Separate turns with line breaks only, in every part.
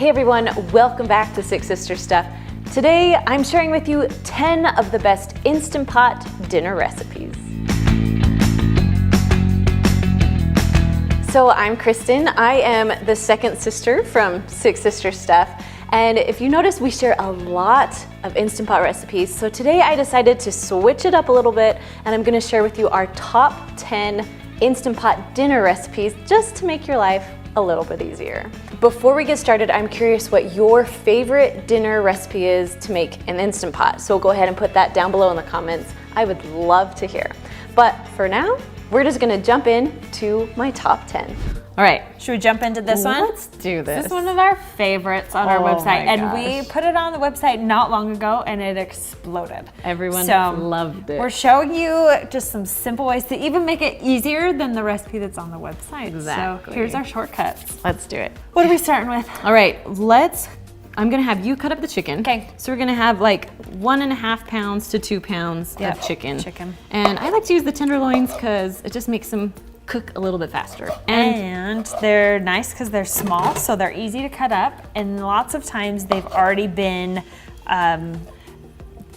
Hey everyone, welcome back to Six Sister Stuff. Today I'm sharing with you 10 of the best Instant Pot dinner recipes. So I'm Kristen, I am the second sister from Six Sister Stuff. And if you notice, we share a lot of Instant Pot recipes. So today I decided to switch it up a little bit and I'm gonna share with you our top 10 Instant Pot dinner recipes just to make your life a little bit easier. Before we get started, I'm curious what your favorite dinner recipe is to make an Instant Pot. So go ahead and put that down below in the comments. I would love to hear. But for now, we're just gonna jump in to my top 10.
All right, should we jump into this one?
Let's do this.
This is one of our favorites on our website, and
gosh.
we put it on the website not long ago, and it exploded.
Everyone
So,
loved it.
We're showing you just some simple ways to even make it easier than the recipe that's on the website.
Exactly.
So here's our shortcuts.
Let's do it.
What are we starting with?
All right, I'm gonna have you cut up the chicken.
Okay.
So we're gonna have like 1.5 pounds to 2 pounds of chicken. And I like to use the tenderloins because it just makes them cook a little bit faster.
And they're nice because they're small, so they're easy to cut up. And lots of times they've already been,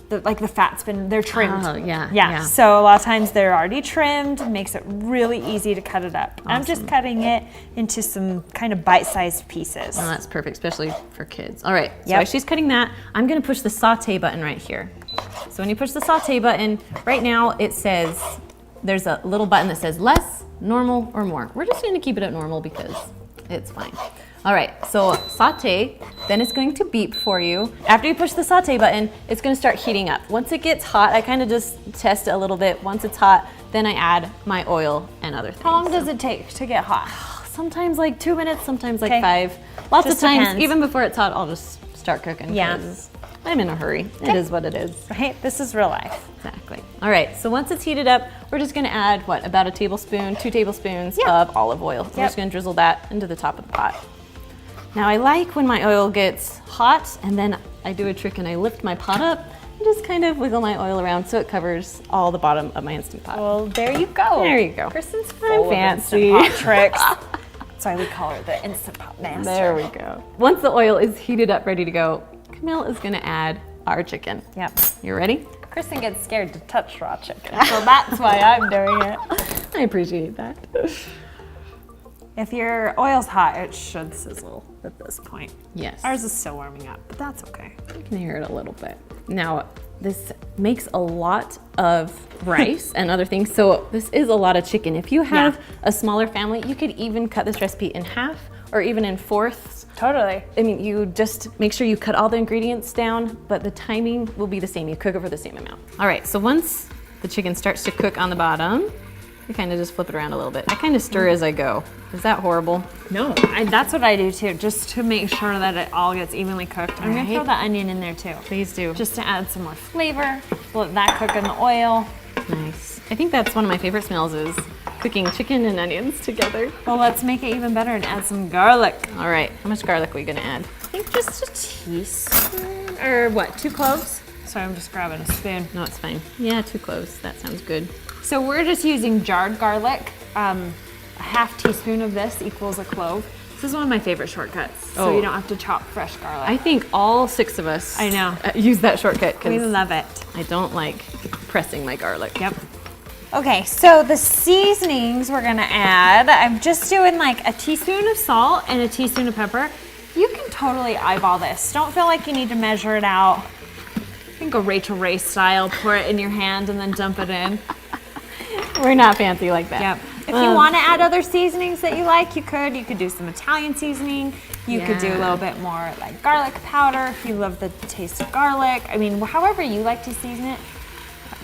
the fat's been, they're trimmed.
Oh, yeah.
So a lot of times they're already trimmed, makes it really easy to cut it up.
Awesome.
I'm just cutting it into some kind of bite-sized pieces.
Oh, that's perfect, especially for kids. All right, so
Yep.
as she's cutting that, I'm gonna push the saute button right here. So when you push the saute button, right now it says, there's a little button that says less, normal, or more. We're just gonna keep it at normal because it's fine. All right, so saute, then it's going to beep for you. After you push the saute button, it's gonna start heating up. Once it gets hot, I kind of just test it a little bit. Once it's hot, then I add my oil and other things.
How long does it take to get hot?
Sometimes like 2 minutes, sometimes like
Okay.
5. Lots
Just
of times,
depends.
even before it's hot, I'll just start cooking.
Yeah.
'Cause I'm in a hurry. It is what it is.
Right? This is real life.
Exactly. All right, so once it's heated up, we're just gonna add, about a tablespoon, 2 tablespoons
Yep.
of olive oil. We're just gonna drizzle that into the top of the pot. Now I like when my oil gets hot and then I do a trick and I lift my pot up and just kind of wiggle my oil around so it covers all the bottom of my Instant Pot.
Well, there you go.
There you go.
Kristen's
I'm
full
fancy.
of Instant Pot tricks. That's why we call her the Instant Pot master.
There we go. Once the oil is heated up, ready to go, Camille is gonna add our chicken.
Yep.
You ready?
Kristen gets scared to touch raw chicken, so that's why I'm doing it.
I appreciate that.
If your oil's hot, it should sizzle at this point.
Yes.
Ours is still warming up, but that's okay.
You can hear it a little bit. Now, this makes a lot of rice and other things, so this is a lot of chicken. If you have a smaller family, you could even cut this recipe in half or even in fourths.
Totally.
I mean, you just make sure you cut all the ingredients down, but the timing will be the same. You cook it for the same amount. All right, so once the chicken starts to cook on the bottom, you kind of just flip it around a little bit. I kind of stir as I go. Is that horrible?
No, that's what I do too, just to make sure that it all gets evenly cooked. I'm gonna throw the onion in there too.
Please do.
Just to add some more flavor. Let that cook in the oil.
Nice. I think that's one of my favorite smells is cooking chicken and onions together.
Well, let's make it even better and add some garlic.
All right, how much garlic are we gonna add?
I think just a teaspoon, or what, 2 cloves? Sorry, I'm just grabbing a spoon.
No, it's fine. Yeah, 2 cloves. That sounds good.
So we're just using jarred garlic. A half teaspoon of this equals a clove. This is one of my favorite shortcuts, so you don't have to chop fresh garlic.
I think all 6 of us
I know.
Use that shortcut
We
because
love it.
I don't like pressing my garlic.
Yep. Okay, so the seasonings we're gonna add, I'm just doing like a teaspoon of salt and a teaspoon of pepper. You can totally eyeball this. Don't feel like you need to measure it out. You can go Rachel Ray style, pour it in your hand and then dump it in.
We're not fancy like that.
Yep. If you want to add other seasonings that you like, you could. You could do some Italian seasoning. You could do a little bit more like garlic powder if you love the taste of garlic. I mean, however you like to season it.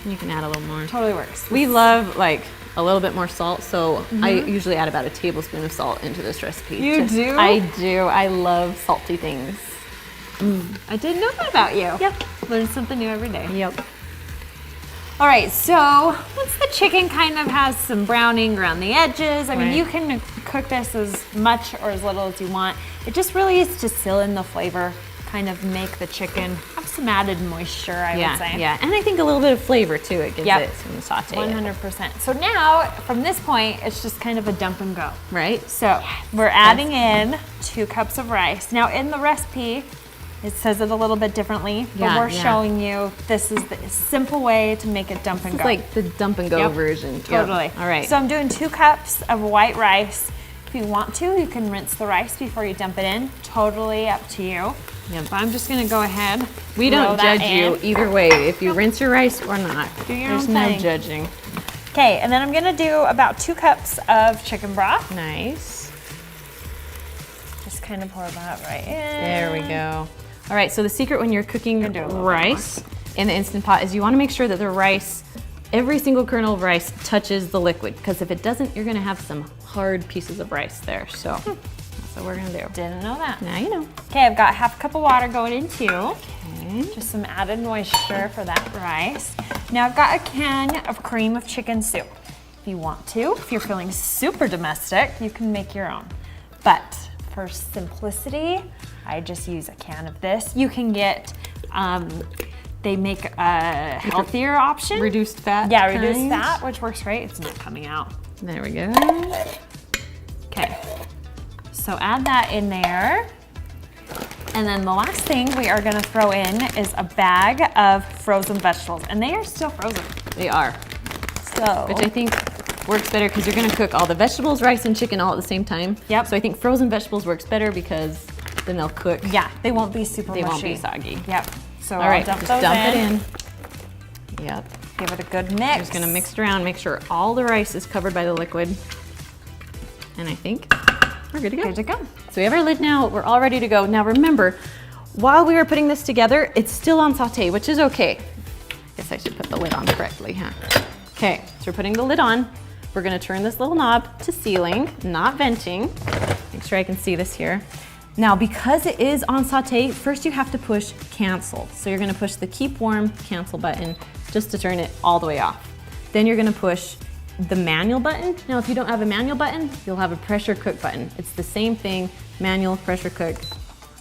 You can add a little more.
Totally works.
We love like a little bit more salt, so I usually add about a tablespoon of salt into this recipe.
You do?
I do. I love salty things.
I didn't know that about you.
Yep.
Learn something new every day.
Yep.
All right, so once the chicken kind of has some browning around the edges, I mean, you can cook this as much or as little as you want. It just really is to seal in the flavor, kind of make the chicken have some added moisture, I would say.
Yeah, and I think a little bit of flavor too. It gives it some saute.
100%. So now, from this point, it's just kind of a dump and go.
Right?
So we're adding in 2 cups of rice. Now in the recipe, it says it a little bit differently, but we're showing you this is the simple way to make it dump and go.
It's like the dump and go version.
Totally.
All right.
So I'm doing 2 cups of white rice. If you want to, you can rinse the rice before you dump it in. Totally up to you.
Yep.
But I'm just gonna go ahead.
We don't judge you either way, if you rinse your rice or not.
Do your own
There's
thing.
no judging.
Okay, and then I'm gonna do about 2 cups of chicken broth.
Nice.
Just kind of pour that right in.
There we go. All right, so the secret when you're cooking rice in the Instant Pot is you want to make sure that the rice, every single kernel of rice touches the liquid, because if it doesn't, you're going to have some hard pieces of rice there. So that's what we're going to do.
Didn't know that.
Now you know.
Okay, I've got half a cup of water going in too.
Okay.
Just some added moisture for that rice. Now I've got a can of cream of chicken soup. If you want to, if you're feeling super domestic, you can make your own. But for simplicity, I just use a can of this. You can get, they make a healthier option.
Reduced fat.
Yeah, reduced fat, which works great. It's not coming out.
There we go.
Okay, so add that in there. And then the last thing we are gonna throw in is a bag of frozen vegetables, and they are still frozen.
They are.
So,
Which I think works better because you're gonna cook all the vegetables, rice, and chicken all at the same time.
Yep.
So I think frozen vegetables works better because then they'll cook.
yeah, they won't be super mushy.
They won't be soggy.
Yep. So
All right,
I'll
just
dump
dump
those
it in. Yep.
Give it a good mix.
Just gonna mix it around, make sure all the rice is covered by the liquid. And I think we're good to go.
Good to go.
So we have our lid now, we're all ready to go. Now remember, while we were putting this together, it's still on saute, which is okay. Guess I should put the lid on correctly, huh? Okay, so we're putting the lid on. We're gonna turn this little knob to sealing, not venting. Make sure I can see this here. Now, because it is on saute, first you have to push cancel. So you're gonna push the keep warm cancel button just to turn it all the way off. Then you're gonna push the manual button. Now, if you don't have a manual button, you'll have a pressure cook button. It's the same thing, manual, pressure cook,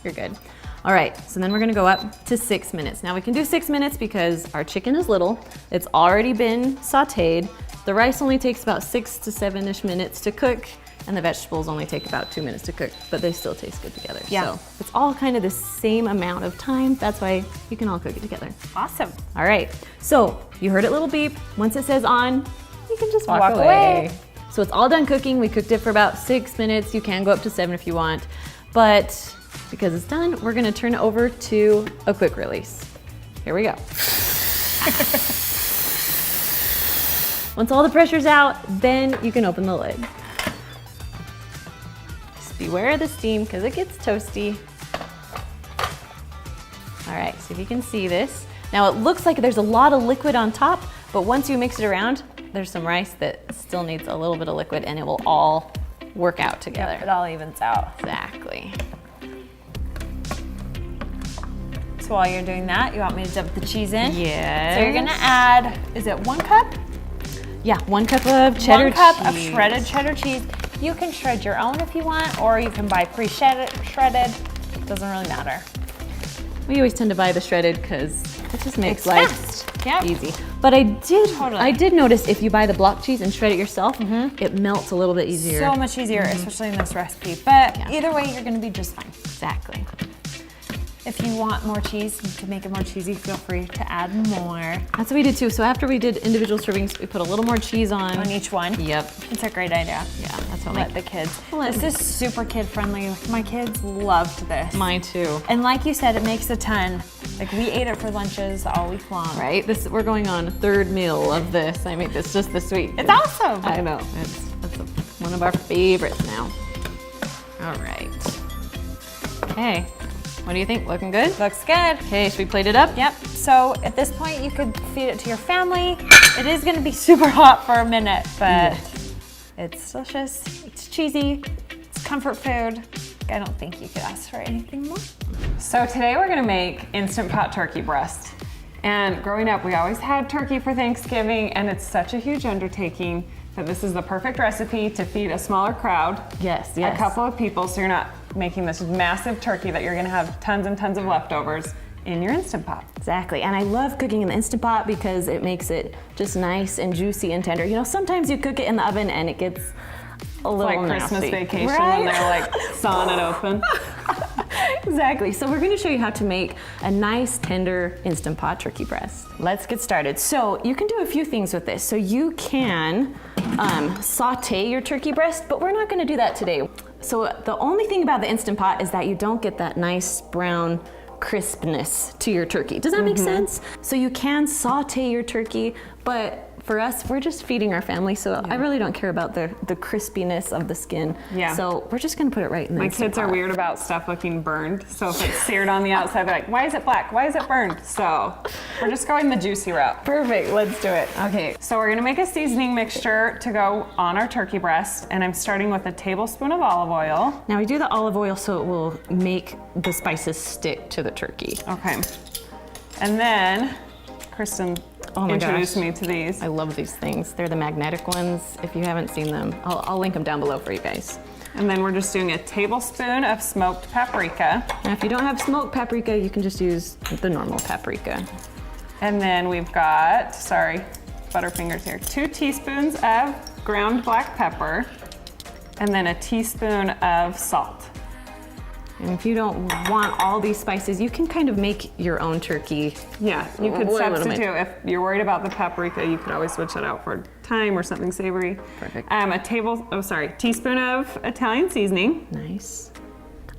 you're good. All right, so then we're gonna go up to 6 minutes. Now we can do 6 minutes because our chicken is little, it's already been sauteed. The rice only takes about 6 to 7-ish minutes to cook, and the vegetables only take about 2 minutes to cook, but they still taste good together.
Yeah.
So it's all kind of the same amount of time. That's why you can all cook it together.
Awesome.
All right, so you heard it little beep. Once it says on, you can just walk
away.
So it's all done cooking. We cooked it for about 6 minutes. You can go up to 7 if you want, but because it's done, we're gonna turn it over to a quick release. Here we go. Once all the pressure's out, then you can open the lid. Just beware of the steam because it gets toasty. All right, so if you can see this. Now it looks like there's a lot of liquid on top, but once you mix it around, there's some rice that still needs a little bit of liquid and it will all work out together.
Yep, it all evens out.
Exactly.
So while you're doing that, you want me to dump the cheese in?
Yes.
So you're gonna add, is it 1 cup?
Yeah, 1 cup of cheddar
1 cup of
cheese.
shredded cheddar cheese. You can shred your own if you want, or you can buy pre-shredded. Doesn't really matter.
We always tend to buy the shredded because it just makes
It's
life
fast. Yep.
easy. But I did notice if you buy the block cheese and shred it yourself, it melts a little bit easier.
So much easier, especially in this recipe. But either way, you're gonna be just fine.
Exactly.
If you want more cheese to make it more cheesy, feel free to add more.
That's what we did too. So after we did individual servings, we put a little more cheese on
each one.
Yep.
It's a great idea.
Yeah, that's what
Let the kids.
Let
This is super kid friendly. My kids loved this.
Mine too.
And like you said, it makes a ton. Like we ate it for lunches all week long.
Right? We're going on a 3rd meal of this. I made this just this week.
It's awesome.
I know. That's one of our favorites now. All right. Okay. What do you think? Looking good?
Looks good.
Okay, should we plate it up?
Yep. So at this point, you could feed it to your family. It is going to be super hot for a minute, but it's delicious. It's cheesy. It's comfort food. I don't think you could ask for anything more.
So today we're gonna make Instant Pot turkey breast. And growing up, we always had turkey for Thanksgiving, and it's such a huge undertaking that this is the perfect recipe to feed a smaller crowd.
Yes,
A couple of people, so you're not making this massive turkey that you're gonna have tons and tons of leftovers in your Instant Pot.
Exactly, and I love cooking in the Instant Pot because it makes it just nice and juicy and tender. You know, sometimes you cook it in the oven and it gets a little
Like
nasty.
Christmas Vacation
right?
when they're like sawing it open.
Exactly, so we're gonna show you how to make a nice, tender Instant Pot turkey breast. Let's get started. So you can do a few things with this. So you can saute your turkey breast, but we're not gonna do that today. So the only thing about the Instant Pot is that you don't get that nice brown crispness to your turkey. Does that make sense? So you can saute your turkey, but for us, we're just feeding our family, so I really don't care about the crispiness of the skin.
Yeah.
So we're just gonna put it right in the
My
Instant
kids are
Pot.
weird about stuff looking burned, so if it's seared on the outside, they're like, why is it black? Why is it burned? So we're just going the juicy route.
Perfect, let's do it.
Okay, so we're gonna make a seasoning mixture to go on our turkey breast, and I'm starting with a tablespoon of olive oil.
Now we do the olive oil so it will make the spices stick to the turkey.
Okay, and then Kristen introduced me to these.
I love these things. They're the magnetic ones. If you haven't seen them, I'll link them down below for you guys.
And then we're just doing a tablespoon of smoked paprika.
Now if you don't have smoked paprika, you can just use the normal paprika.
And then we've got, sorry, Butterfingers here, 2 teaspoons of ground black pepper, and then a teaspoon of salt.
And if you don't want all these spices, you can kind of make your own turkey.
Yeah, you could
What am I-
substitute. If you're worried about the paprika, you could always switch that out for thyme or something savory.
Perfect.
Teaspoon of Italian seasoning.
Nice.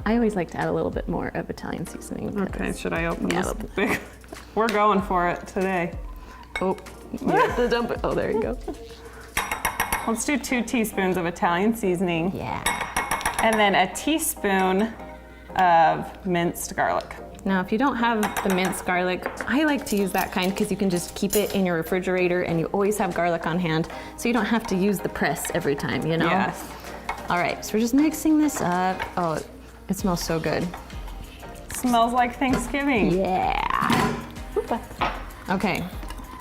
I always like to add a little bit more of Italian seasoning.
Okay, should I open
Yeah,
this big? We're going for it today.
Oh, you have to dump it. Oh, there you go.
Let's do 2 teaspoons of Italian seasoning.
Yeah.
And then a teaspoon of minced garlic.
Now, if you don't have the minced garlic, I like to use that kind because you can just keep it in your refrigerator and you always have garlic on hand, so you don't have to use the press every time, you know?
Yes.
All right, so we're just mixing this up. Oh, it smells so good.
Smells like Thanksgiving.
Yeah. Okay,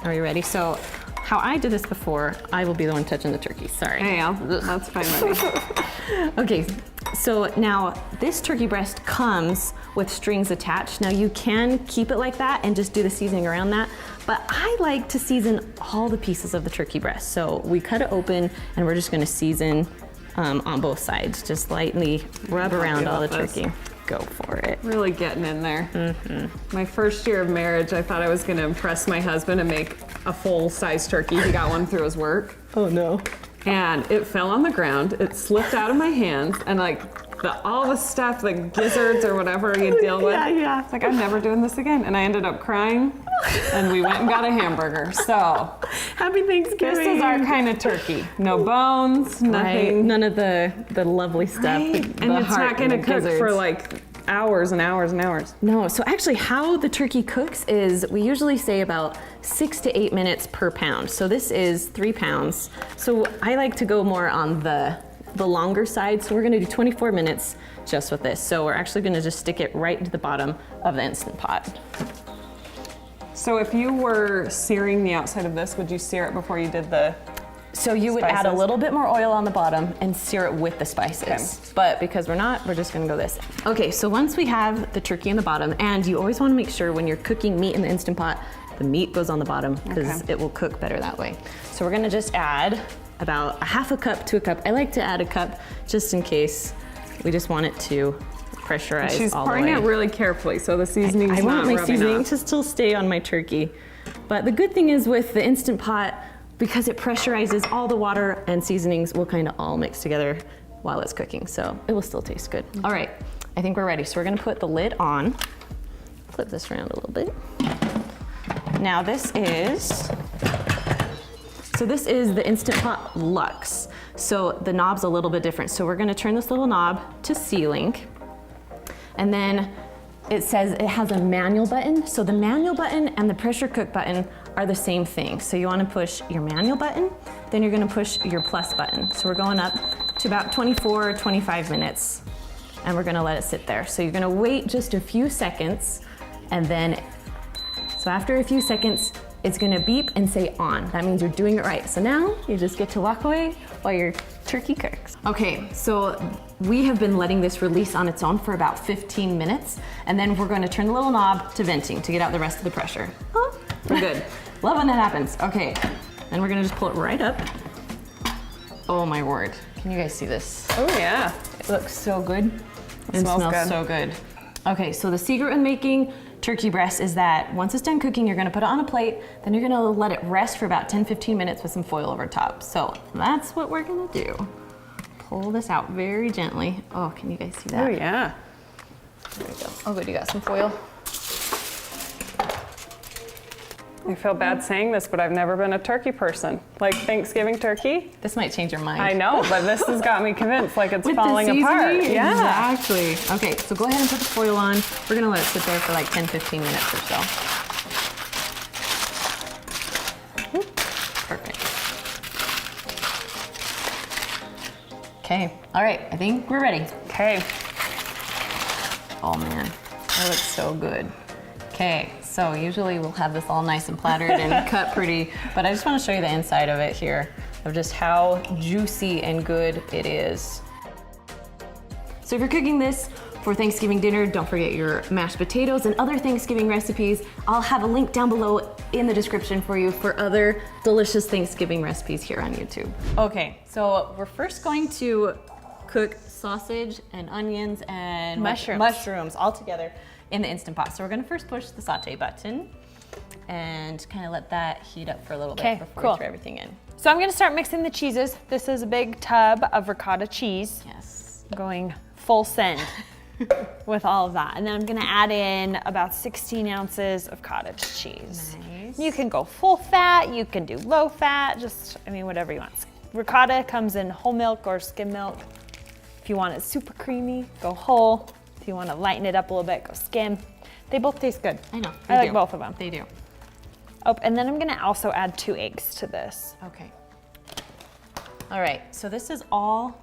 are you ready? So, how I did this before, I will be the one touching the turkey. Sorry.
Yeah, that's fine with me.
Okay, so now this turkey breast comes with strings attached. Now you can keep it like that and just do the seasoning around that, but I like to season all the pieces of the turkey breast. So we cut it open and we're just gonna season on both sides. Just lightly rub around all the turkey. Go for it.
Really getting in there. My first year of marriage, I thought I was gonna impress my husband and make a full-size turkey. He got one through his work.
Oh no.
And it fell on the ground, it slipped out of my hands, and like all the stuff, like gizzards or whatever you deal with.
Yeah.
It's like, I'm never doing this again. And I ended up crying, and we went and got a hamburger. So
Happy Thanksgiving.
this is our kind of turkey. No bones,
Right.
nothing.
None of the lovely stuff.
Right?
the
And it's
heart
not gonna
the
cook
gizzards.
for like hours and hours and hours.
No, so actually how the turkey cooks is we usually say about 6 to 8 minutes per pound. So this is 3 pounds. So I like to go more on the longer side. So we're gonna do 24 minutes just with this. So we're actually gonna just stick it right into the bottom of the Instant Pot.
So if you were searing the outside of this, would you sear it before you did the
So you would add a
spices?
little bit more oil on the bottom and sear it with the spices.
Okay.
But because we're not, we're just gonna go this. Okay, so once we have the turkey in the bottom, and you always wanna make sure when you're cooking meat in the Instant Pot, the meat goes on the bottom because
Okay.
it will cook better that way. So we're gonna just add about a half a cup to a cup. I like to add a cup just in case we just want it to pressurize
She's
all the
pouring
way.
it really carefully, so the seasoning's
I want
not
my
rubbing
seasoning
off.
to still stay on my turkey. But the good thing is with the Instant Pot, because it pressurizes, all the water and seasonings will kind of all mix together while it's cooking. So it will still taste good. All right, I think we're ready. So we're gonna put the lid on. Flip this around a little bit. Now this is the Instant Pot Luxe. So the knob's a little bit different. So we're gonna turn this little knob to C-Link. And then it says it has a manual button. So the manual button and the pressure cook button are the same thing. So you wanna push your manual button, then you're gonna push your plus button. So we're going up to about 24, 25 minutes, and we're gonna let it sit there. So you're gonna wait just a few seconds, and then, so after a few seconds, it's gonna beep and say on. That means you're doing it right. So now you just get to walk away while your turkey cooks. Okay, so we have been letting this release on its own for about 15 minutes, and then we're going to turn the little knob to venting to get out the rest of the pressure. Oh, we're good. Love when that happens. Okay, then we're gonna just pull it right up. Oh my word. Can you guys see this?
Oh yeah.
It looks so good. It
smells
smells
good.
so good. Okay, so the secret in making turkey breast is that once it's done cooking, you're gonna put it on a plate, then you're gonna let it rest for about 10-15 minutes with some foil over top. So that's what we're gonna do. Pull this out very gently. Oh, can you guys see that?
Oh yeah.
There we go. Oh good, you got some foil.
I feel bad saying this, but I've never been a turkey person. Like Thanksgiving turkey.
This might change your mind.
I know, but this has got me convinced like it's
With the
falling apart.
seasoning?
Yeah.
Exactly. Okay, so go ahead and put the foil on. We're gonna let it sit there for like 10-15 minutes or so. Perfect. Okay, all right, I think we're ready.
Okay.
Oh man, that looks so good. Okay, so usually we'll have this all nice and plattered and cut pretty, but I just want to show you the inside of it here, of just how juicy and good it is. So if you're cooking this for Thanksgiving dinner, don't forget your mashed potatoes and other Thanksgiving recipes. I'll have a link down below in the description for you for other delicious Thanksgiving recipes here on YouTube. Okay, so we're first going to cook sausage and onions and mushrooms all together in the Instant Pot. So we're gonna first push the saute button and kind of let that heat up for a little bit before we throw everything in.
So I'm gonna start mixing the cheeses. This is a big tub of ricotta cheese.
Yes.
Going full send with all of that. And then I'm gonna add in about 16 ounces of cottage cheese.
Nice.
You can go full fat, you can do low fat, just, I mean, whatever you want. Ricotta comes in whole milk or skim milk. If you want it super creamy, go whole. If you want to lighten it up a little bit, go skim. They both taste good.
I know.
I like both of them.
They do.
Oh, and then I'm gonna also add 2 eggs to this.
Okay. All right, so this is all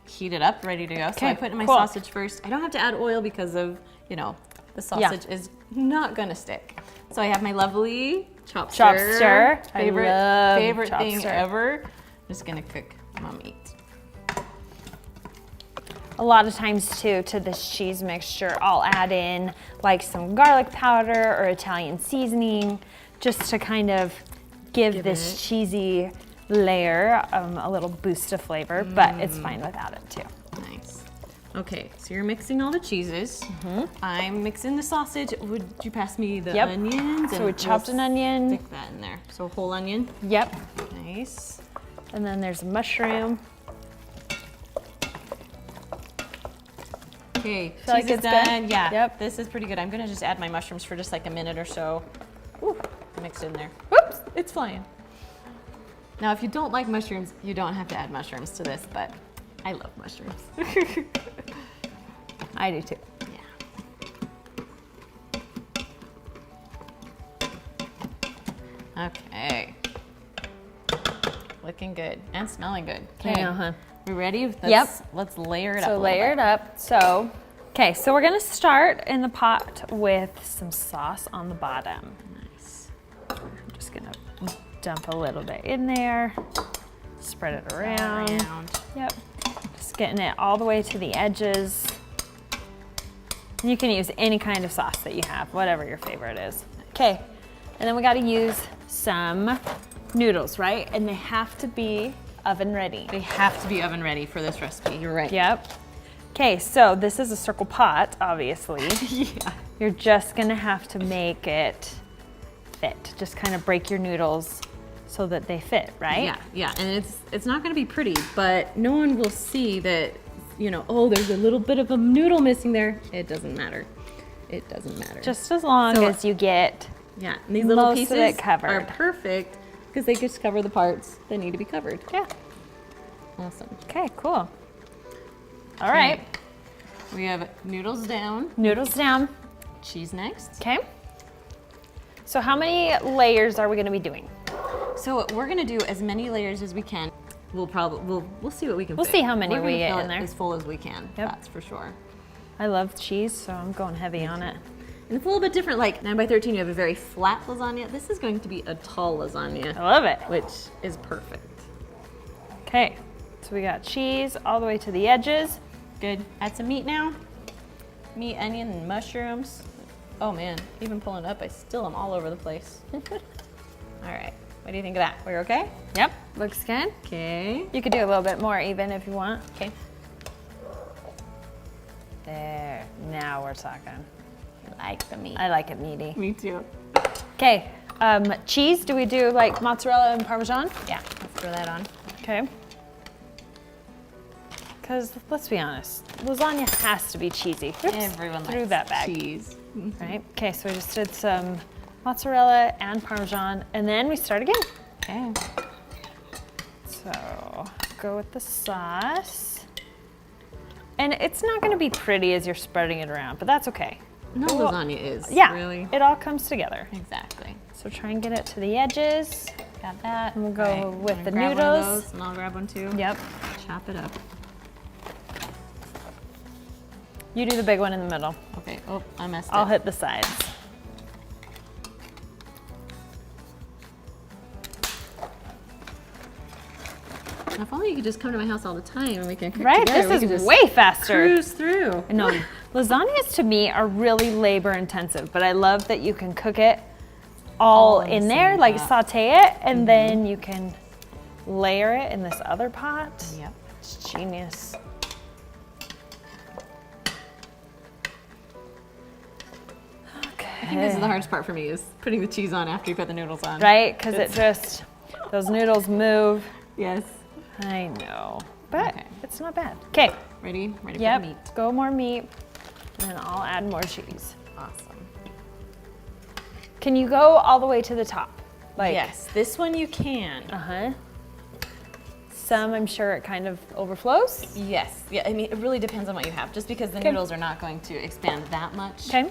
heated up, ready to go. So I put in my sausage first. I don't have to add oil because of, you know, the sausage is not gonna stick. So I have my lovely chop stir. Favorite thing ever. I'm just gonna cook my meat.
A lot of times too, to this cheese mixture, I'll add in like some garlic powder or Italian seasoning, just to kind of give this cheesy layer a little boost of flavor, but it's fine without it too.
Nice. Okay, so you're mixing all the cheeses. I'm mixing the sausage. Would you pass me the onions?
So we chopped an onion.
Stick that in there. So whole onion.
Yep.
Nice.
And then there's a mushroom.
Okay,
Feel like
cheese is
it's
done.
good?
Yeah.
Yep.
This is pretty good. I'm gonna just add my mushrooms for just like a minute or so. Ooh, mixed in there.
Whoops, it's flying.
Now, if you don't like mushrooms, you don't have to add mushrooms to this, but I love mushrooms.
I do too.
Yeah. Okay. Looking good and smelling good.
I know, huh?
We ready? Let's layer it up.
So layer it up. So, okay, so we're gonna start in the pot with some sauce on the bottom.
Nice.
I'm just gonna dump a little bit in there, spread it around. Yep. Just getting it all the way to the edges. You can use any kind of sauce that you have, whatever your favorite is. Okay, and then we gotta use some noodles, right? And they have to be oven ready.
They have to be oven ready for this recipe. You're right.
Yep. Okay, so this is a circle pot, obviously.
Yeah.
You're just gonna have to make it fit. Just kind of break your noodles so that they fit, right?
Yeah, yeah, and it's not gonna be pretty, but no one will see that, you know, oh, there's a little bit of a noodle missing there. It doesn't matter. It doesn't matter.
Just as long as you get
and these little
most
pieces
of it covered.
are perfect because they just cover the parts that need to be covered.
Yeah.
Awesome.
Okay, cool. All right.
We have noodles down.
Noodles down.
Cheese next.
Okay. So how many layers are we gonna be doing?
So we're gonna do as many layers as we can. We'll see what we can
We'll
fit.
see how many
We're
we
gonna
get
fill
in
it
there.
as full as we can.
Yep.
That's for sure.
I love cheese, so I'm going heavy on it.
And it's a little bit different, like 9x13, you have a very flat lasagna. This is going to be a tall lasagna,
I love it.
which is perfect.
Okay, so we got cheese all the way to the edges.
good. Add some meat now. Meat, onion, and mushrooms. Oh man, even pulling it up, I still am all over the place. All right, what do you think of that? We're okay?
Yep, looks good.
Okay.
You could do a little bit more even if you want.
Okay.
There, now we're talking.
I like the meat.
I like it meaty.
Me too.
Okay, cheese, do we do like mozzarella and Parmesan?
Yeah, let's throw that on.
Okay. Because let's be honest, lasagna has to be cheesy. Oops,
Everyone
threw
likes
that back.
cheese.
Right, okay, so we just did some mozzarella and Parmesan, and then we start again.
Okay.
So, go with the sauce. And it's not gonna be pretty as you're spreading it around, but that's okay.
No lasagna is,
Yeah,
really.
it all comes together.
Exactly.
So try and get it to the edges.
Got that.
And we'll go
All right,
with
I'm
the
gonna grab one of
noodles.
those, and I'll grab one too.
Yep.
Chop it up.
You do the big one in the middle.
Okay, oh, I messed
I'll
up.
hit the sides.
If only you could just come to my house all the time and we can cook
Right,
together. We
this
could
is
just
way faster.
cruise through.
No, lasagnas to me are really labor intensive, but I love that you can cook it all
in the
in there,
same
like
pot.
saute it, and then you can layer it in this other pot.
Yep.
It's genius.
I think this is the hardest part for me, is putting the cheese on after you put the noodles on.
Right, because it just, those noodles move.
Yes.
I know, but
Okay.
it's not bad. Okay,
Ready? Ready
yep,
for the meat.
go more meat, and then I'll add more cheese.
Awesome.
Can you go all the way to the top? Like,
Yes, this one you can.
Uh-huh. Some, I'm sure it kind of overflows.
Yes. Yeah, I mean, it really depends on what you have. Just because the
Okay.
noodles are not going to expand that much.
Okay.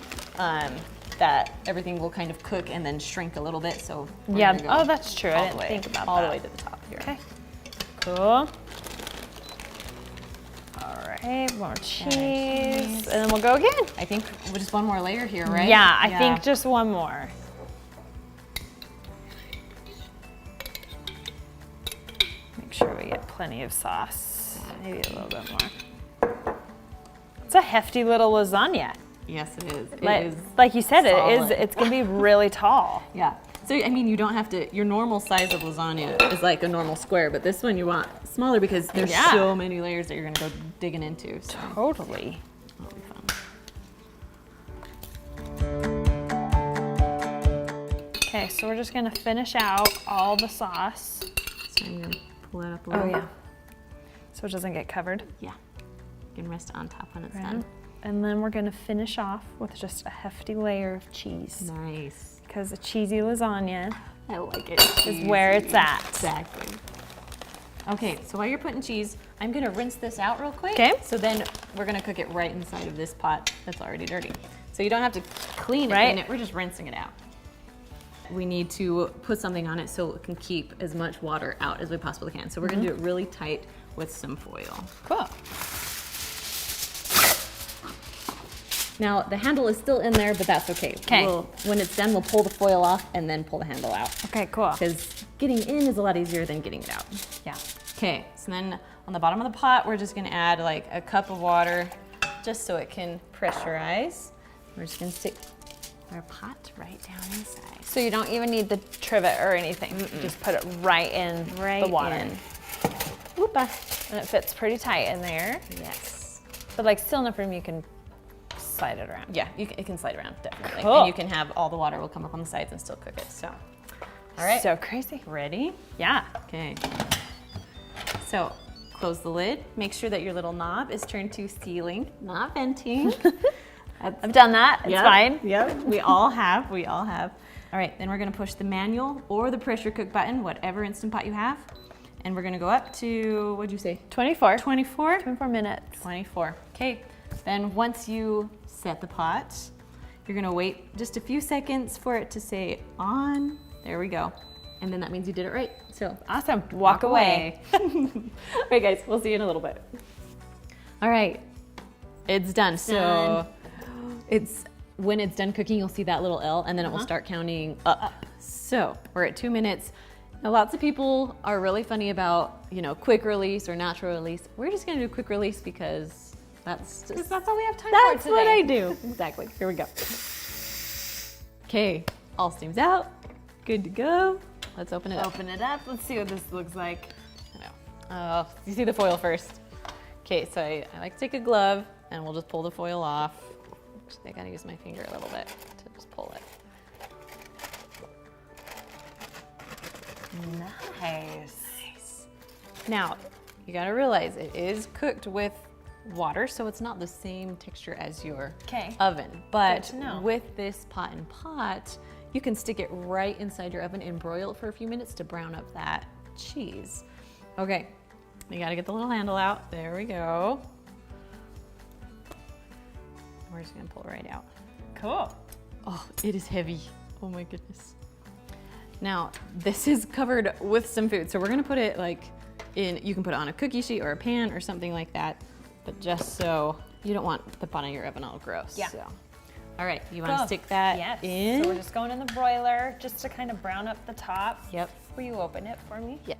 That everything will kind of cook and then shrink a little bit. So we're
Yeah.
gonna go
Oh, that's true. I
all
didn't
the way,
think about
all
that.
the way to the top here.
Okay. Cool. All right, more cheese.
cheese.
And then we'll go again.
I think just one more layer here, right?
Yeah, I think just one more. Make sure we get plenty of sauce. Maybe a little bit more. It's a hefty little lasagna.
Yes, it is. It
Like,
is.
like you said,
solid.
it's gonna be really tall.
Yeah. So, I mean, you don't have to, your normal size of lasagna is like a normal square, but this one you want smaller because there's
Yeah.
so many layers that you're gonna go digging into. So
Totally.
that'll be fun.
Okay, so we're just gonna finish out all the sauce.
So I'm gonna pull that up a little.
So it doesn't get covered.
Yeah. You can rest it on top when it's
Right.
done.
And then we're gonna finish off with just a hefty layer of cheese.
Nice.
Because a cheesy lasagna
I like it.
is where it's at.
Exactly. Okay, so while you're putting cheese, I'm gonna rinse this out real quick.
Okay.
So then we're gonna cook it right inside of this pot that's already dirty. So you don't have to clean it,
Right.
in it, we're just rinsing it out. We need to put something on it so it can keep as much water out as we possibly can. So we're gonna do it really tight with some foil.
Cool.
Now the handle is still in there, but that's okay.
'Kay.
When it's done, we'll pull the foil off and then pull the handle out.
Okay, cool.
Because getting in is a lot easier than getting it out.
Yeah.
Okay, so then on the bottom of the pot, we're just gonna add like a cup of water just so it can pressurize. We're just gonna stick our pot right down inside.
So you don't even need the trivet or anything. Just put it right in the water.
in.
And it fits pretty tight in there.
Yes.
But like still enough room you can slide it around.
Yeah, it can slide around, definitely.
Cool.
And you can have all the water will come up on the sides and still cook it, so. All right,
So crazy.
ready?
Yeah.
Okay. So close the lid. Make sure that your little knob is turned to sealing, not venting.
I've done that. It's fine.
Yep. We all have. We all have. All right. Then we're gonna push the manual or the pressure cook button, whatever Instant Pot you have, and we're gonna go up to, what'd you say?
24.
24.
24 minutes.
24. Okay. Then once you set the pot, you're gonna wait just a few seconds for it to say on. There we go. And then that means you did it right. So
Awesome. Walk away.
All right, guys, we'll see you in a little bit. All right, it's done. So it's when it's done cooking, you'll see that little L, and then it will start counting up. So we're at 2 minutes. Now, lots of people are really funny about, quick release or natural release. We're just gonna do quick release because That's
all we have time for
That's
today.
what I do. Exactly. Here we go. Okay, all steam's out. Good to go. Let's open it up.
Open it up. Let's see what this looks like.
I know. You see the foil first. Okay, so I like to take a glove and we'll just pull the foil off. I gotta use my finger a little bit to just pull it.
Nice.
Now, you gotta realize it is cooked with water, so it's not the same texture as your oven. But with this pot and pot, you can stick it right inside your oven and broil it for a few minutes to brown up that cheese. Okay, you gotta get the little handle out. There we go. We're just gonna pull it right out.
Cool.
Oh, it is heavy. Oh my goodness. Now, this is covered with some food, so we're gonna put it like you can put it on a cookie sheet or a pan or something like that, but just so you don't want the bottom of your oven all gross.
Yeah.
So. All right, you wanna stick that in?
So we're just going in the broiler just to kind of brown up the top.
Yep.
Will you open it for me?
Yeah.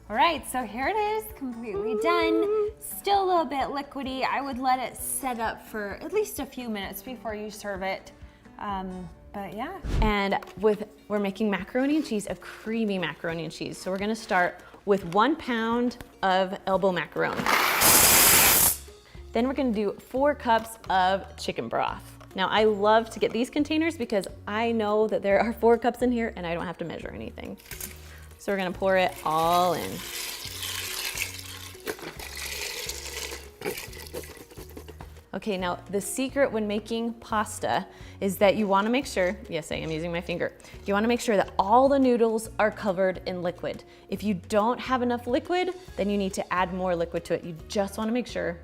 All right, so here it is, completely done. Still a little bit liquidy. I would let it set up for at least a few minutes before you serve it. But yeah.
And we're making macaroni and cheese, a creamy macaroni and cheese. So we're gonna start with 1 pound of elbow macaroni. Then we're gonna do 4 cups of chicken broth. Now I love to get these containers because I know that there are 4 cups in here and I don't have to measure anything. So we're gonna pour it all in. Okay, now the secret when making pasta is that you wanna make sure, yes, I am using my finger, you wanna make sure that all the noodles are covered in liquid. If you don't have enough liquid, then you need to add more liquid to it. You just wanna make sure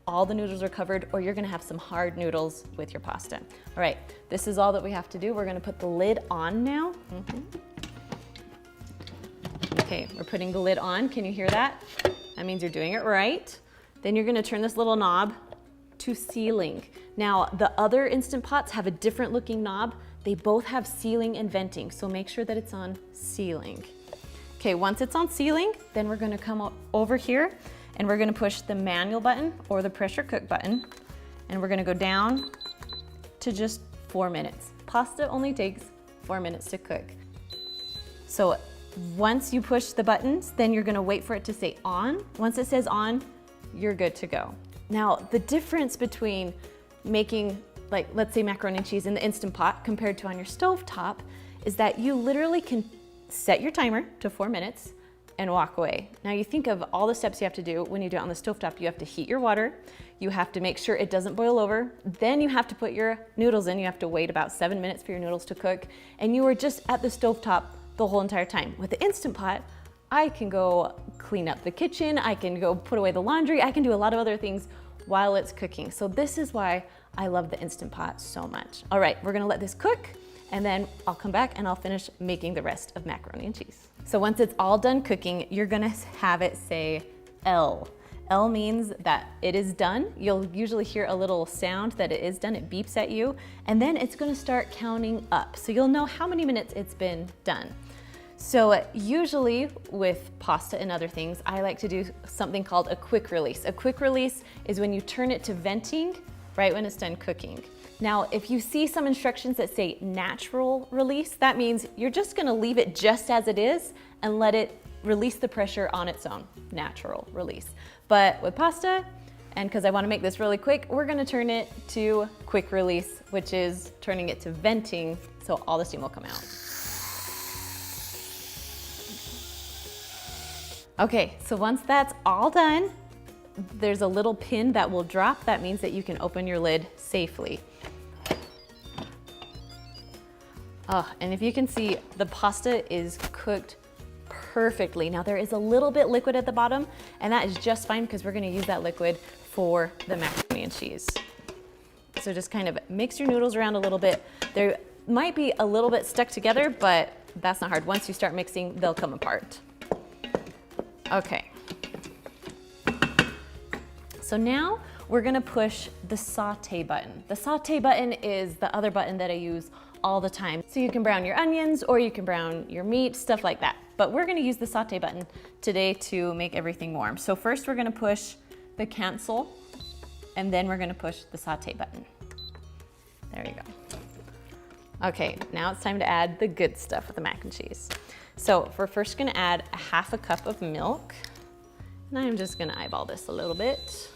all the noodles are covered or you're gonna have some hard noodles with your pasta. All right, this is all that we have to do. We're gonna put the lid on now. Okay, we're putting the lid on. Can you hear that? That means you're doing it right. Then you're gonna turn this little knob to sealing. Now, the other Instant Pots have a different looking knob. They both have sealing and venting, so make sure that it's on sealing. Okay, once it's on sealing, then we're gonna come over here and we're gonna push the manual button or the pressure cook button, and we're gonna go down to just 4 minutes. Pasta only takes 4 minutes to cook. So once you push the buttons, then you're gonna wait for it to say on. Once it says on, you're good to go. Now, the difference between making, like, let's say macaroni and cheese in the Instant Pot compared to on your stove top is that you literally can set your timer to 4 minutes and walk away. Now you think of all the steps you have to do when you do it on the stovetop. You have to heat your water, you have to make sure it doesn't boil over, then you have to put your noodles in, you have to wait about 7 minutes for your noodles to cook, and you are just at the stovetop the whole entire time. With the Instant Pot, I can go clean up the kitchen, I can go put away the laundry, I can do a lot of other things while it's cooking. So this is why I love the Instant Pot so much. All right, we're gonna let this cook, and then I'll come back and I'll finish making the rest of macaroni and cheese. So once it's all done cooking, you're gonna have it say L. L means that it is done. You'll usually hear a little sound that it is done, it beeps at you, and then it's gonna start counting up. So you'll know how many minutes it's been done. So usually with pasta and other things, I like to do something called a quick release. A quick release is when you turn it to venting right when it's done cooking. Now, if you see some instructions that say natural release, that means you're just gonna leave it just as it is and let it release the pressure on its own, natural release. But with pasta, and because I wanna make this really quick, we're gonna turn it to quick release, which is turning it to venting so all the steam will come out. Okay, so once that's all done, there's a little pin that will drop. That means that you can open your lid safely. Oh, and if you can see, the pasta is cooked perfectly. Now there is a little bit liquid at the bottom, and that is just fine because we're gonna use that liquid for the macaroni and cheese. So just kind of mix your noodles around a little bit. They might be a little bit stuck together, but that's not hard. Once you start mixing, they'll come apart. Okay. So now we're gonna push the saute button. The saute button is the other button that I use all the time. So you can brown your onions or you can brown your meat, stuff like that. But we're gonna use the saute button today to make everything warm. So first we're gonna push the cancel and then we're gonna push the saute button. There you go. Okay, now it's time to add the good stuff with the mac and cheese. So we're first gonna add a 1/2 cup of milk, and I'm just gonna eyeball this a little bit.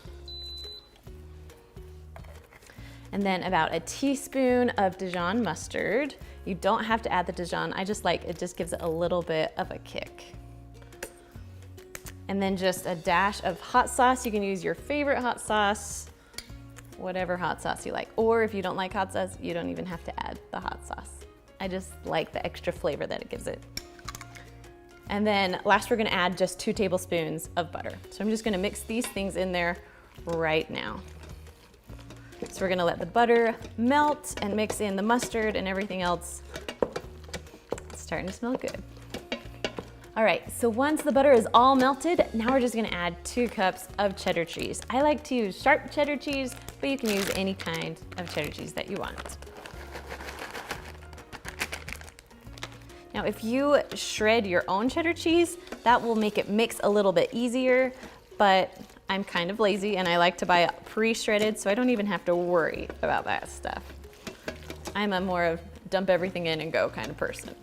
And then about a teaspoon of Dijon mustard. You don't have to add the Dijon, I just like, it just gives it a little bit of a kick. And then just a dash of hot sauce. You can use your favorite hot sauce, whatever hot sauce you like. Or if you don't like hot sauce, you don't even have to add the hot sauce. I just like the extra flavor that it gives it. And then last we're gonna add just 2 tablespoons of butter. So I'm just gonna mix these things in there right now. So we're gonna let the butter melt and mix in the mustard and everything else. It's starting to smell good. All right, so once the butter is all melted, now we're just gonna add 2 cups of cheddar cheese. I like to use sharp cheddar cheese, but you can use any kind of cheddar cheese that you want. Now, if you shred your own cheddar cheese, that will make it mix a little bit easier, but I'm kind of lazy and I like to buy it pre-shredded, so I don't even have to worry about that stuff. I'm a more of dump everything in and go kind of person.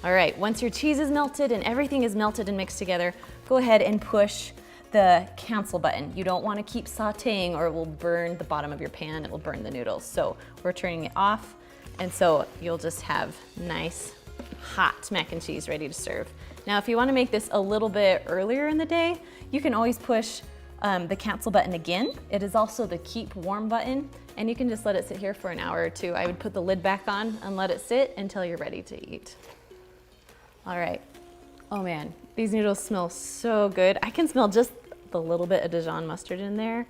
All right, once your cheese is melted and everything is melted and mixed together, go ahead and push the cancel button. You don't want to keep sauteing or it will burn the bottom of your pan, it will burn the noodles. So we're turning it off, and so you'll just have nice hot mac and cheese ready to serve. Now, if you want to make this a little bit earlier in the day, you can always push the cancel button again. It is also the keep warm button, and you can just let it sit here for an hour or 2. I would put the lid back on and let it sit until you're ready to eat. All right. Oh man, these noodles smell so good. I can smell just the little bit of Dijon mustard in there.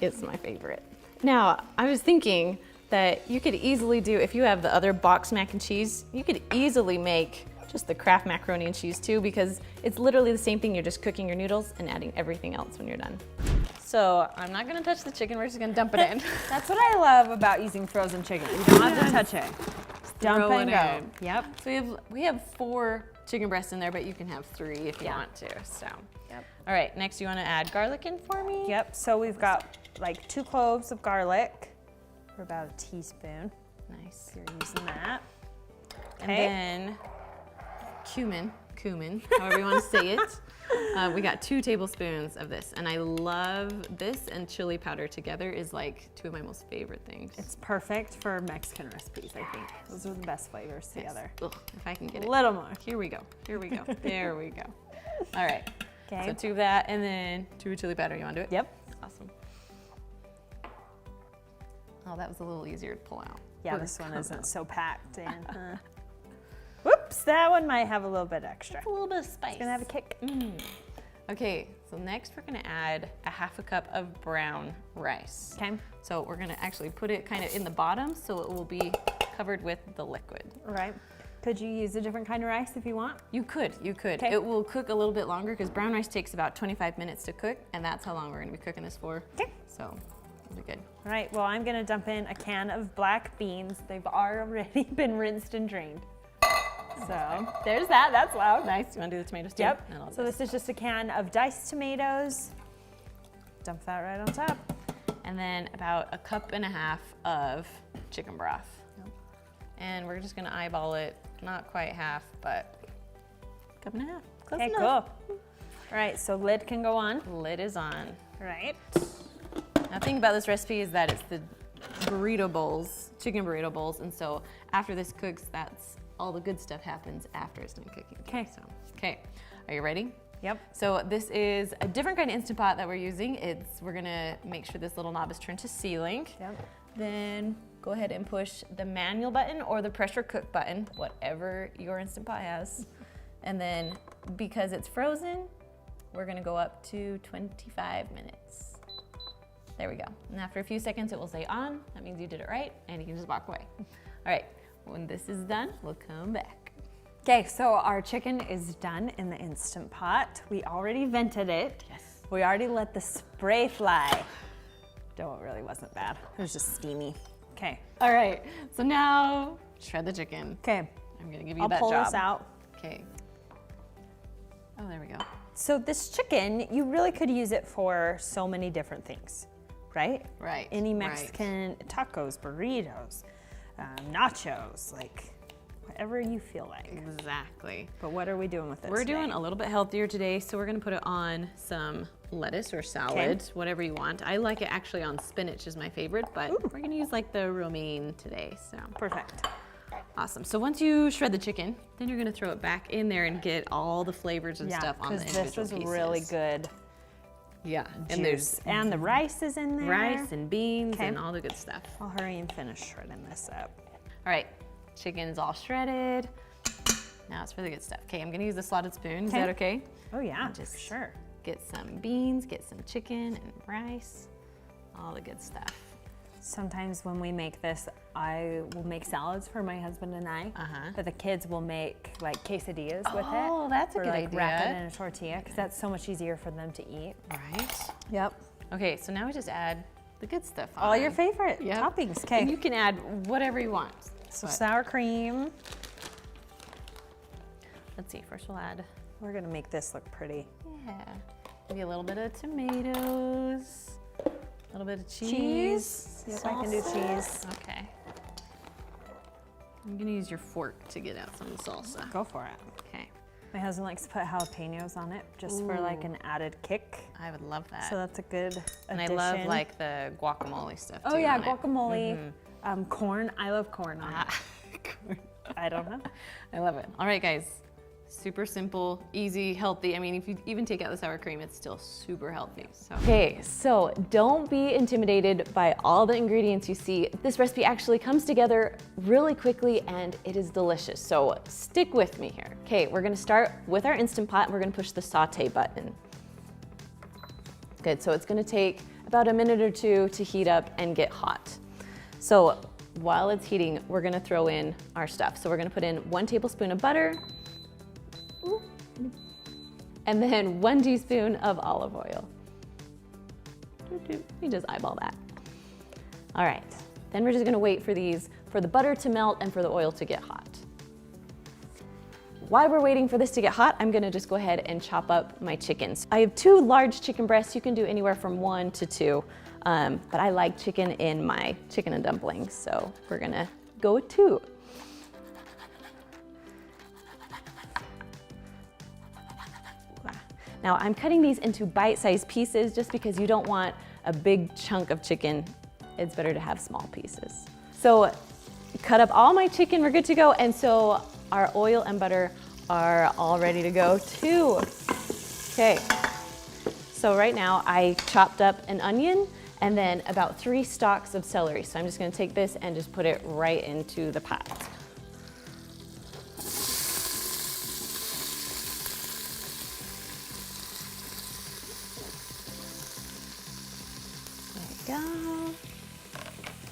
It's my favorite. Now, I was thinking that you could easily do, if you have the other box mac and cheese, you could easily make just the Kraft macaroni and cheese too, because it's literally the same thing. You're just cooking your noodles and adding everything else when you're done. So I'm not gonna touch the chicken, we're just gonna dump it in.
That's what I love about using frozen chicken. You don't have to touch it. Just dump
Throw
and
it
go.
in.
Yep.
So we have 4 chicken breasts in there, but you can have 3 if you want to, so.
Yep.
All right, next you wanna add garlic in for me?
Yep, so we've got like 2 cloves of garlic, for about a teaspoon.
Nice.
If you're using that.
And then cumin, however you want to say it. We got 2 tablespoons of this, and I love this and chili powder together is like 2 of my most favorite things.
It's perfect for Mexican recipes, I think. Those are the best flavors together.
Ugh, if I can get
A
it.
little more.
Here we go. There we go. All right.
Okay.
So 2 of that, and then 2 chili powder. You want to do it?
Yep.
Awesome. Oh, that was a little easier to pull out.
Yeah, this one isn't so packed in. Whoops, that one might have a little bit extra.
It's a little bit of spice.
It's gonna have a kick.
Okay, so next we're gonna add a 1/2 cup of brown rice.
Okay.
So we're gonna actually put it kind of in the bottom so it will be covered with the liquid.
All right. Could you use a different kind of rice if you want?
You could.
Okay.
It will cook a little bit longer because brown rice takes about 25 minutes to cook, and that's how long we're gonna be cooking this for.
Okay.
So it'll be good.
All right, well, I'm gonna dump in a can of black beans. They've already been rinsed and drained. So there's that, that's loud.
Nice, you wanna do the tomatoes too?
Yep,
And I'll
so this is just a can of diced tomatoes. Dump that right on top.
And then about 1.5 cups of chicken broth. And we're just gonna eyeball it, not quite half, but 1.5 cups. Close
Okay,
enough.
cool. All right, so lid can go on.
Lid is on.
All right.
Now, the thing about this recipe is that it's the burrito bowls, chicken burrito bowls, and so after this cooks, that's all the good stuff happens after it's done cooking.
Okay.
So, okay, are you ready?
Yep.
So this is a different kind of Instant Pot that we're using. We're gonna make sure this little knob is turned to sealing.
Yep.
Then go ahead and push the manual button or the pressure cook button, whatever your Instant Pot has. And then because it's frozen, we're gonna go up to 25 minutes. There we go. And after a few seconds, it will say on. That means you did it right, and you can just walk away. All right, when this is done, we'll come back.
Okay, so our chicken is done in the Instant Pot. We already vented it.
Yes.
We already let the spray fly. Though it really wasn't bad. It was just steamy. Okay.
All right, so now shred the chicken.
Okay.
I'm gonna give you
I'll
that
pull
job.
this out.
Okay. Oh, there we go.
So this chicken, you really could use it for so many different things, right?
Right.
Any Mexican tacos, burritos, nachos, like whatever you feel like.
Exactly.
But what are we doing with it
We're
today?
doing a little bit healthier today, so we're gonna put it on some lettuce or salad, whatever you want. I like it actually on spinach is my favorite, but we're gonna use like the romaine today, so.
Perfect.
Awesome. So once you shred the chicken, then you're gonna throw it back in there and get all the flavors and stuff on the individual
this is
pieces.
really good.
Yeah,
And and the rice is in there.
rice and beans and all the good stuff.
I'll hurry and finish shredding this up.
All right, chicken's all shredded. Now it's for the good stuff. Okay, I'm gonna use the slotted spoon. Is that okay?
Oh yeah,
Just
for sure.
Get some beans, get some chicken and rice, all the good stuff.
Sometimes when we make this, I will make salads for my husband and I, but the kids will make like quesadillas with it.
Oh, that's a
or
good
like
idea.
wrap it in a tortilla because that's so much easier for them to eat.
Right?
Yep.
Okay, so now we just add the good stuff on.
All your favorite
Yep.
toppings.
And
Okay.
you can add whatever you want.
So
But
sour cream.
let's see, first we'll add,
We're gonna make this look pretty.
yeah, maybe a little bit of tomatoes, a little bit of cheese.
Cheese. Yep, I can do
salsa.
cheese.
Okay. I'm gonna use your fork to get out some of the salsa.
Go for it.
Okay,
My husband likes to put jalapenos on it just for like an added kick.
I would love that.
So that's a good addition.
and I love like the guacamole stuff too.
Oh yeah,
on it.
guacamole. Corn. I love corn on it.
Corn.
I don't know.
I love it. All right, guys. Super simple, easy, healthy. I mean, if you even take out the sour cream, it's still super healthy. So. Okay, so don't be intimidated by all the ingredients you see. This recipe actually comes together really quickly and it is delicious. So stick with me here. Okay, we're gonna start with our Instant Pot and we're gonna push the saute button. Good, so it's gonna take about a minute or two to heat up and get hot. So while it's heating, we're gonna throw in our stuff. So we're gonna put in 1 tablespoon of butter, and then 1 teaspoon of olive oil. You just eyeball that. All right, then we're just gonna wait for the butter to melt and for the oil to get hot. While we're waiting for this to get hot, I'm gonna just go ahead and chop up my chickens. I have 2 large chicken breasts. You can do anywhere from 1 to 2, but I like chicken in my chicken and dumplings, so we're gonna go with 2. Now I'm cutting these into bite-sized pieces just because you don't want a big chunk of chicken. It's better to have small pieces. So cut up all my chicken, we're good to go. And so our oil and butter are all ready to go too. Okay, so right now I chopped up an onion and then about 3 stalks of celery. So I'm just gonna take this and just put it right into the pot. Go.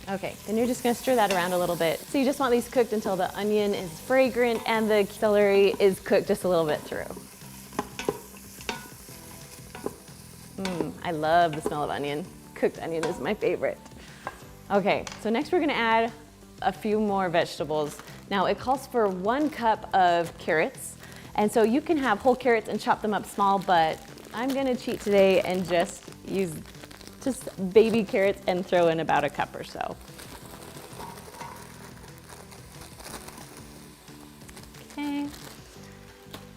Okay, then you're just gonna stir that around a little bit. So you just want these cooked until the onion is fragrant and the celery is cooked just a little bit through. I love the smell of onion. Cooked onion is my favorite. Okay, so next we're gonna add a few more vegetables. Now it calls for 1 cup of carrots. And so you can have whole carrots and chop them up small, but I'm gonna cheat today and just use baby carrots and throw in about a cup or so. Okay.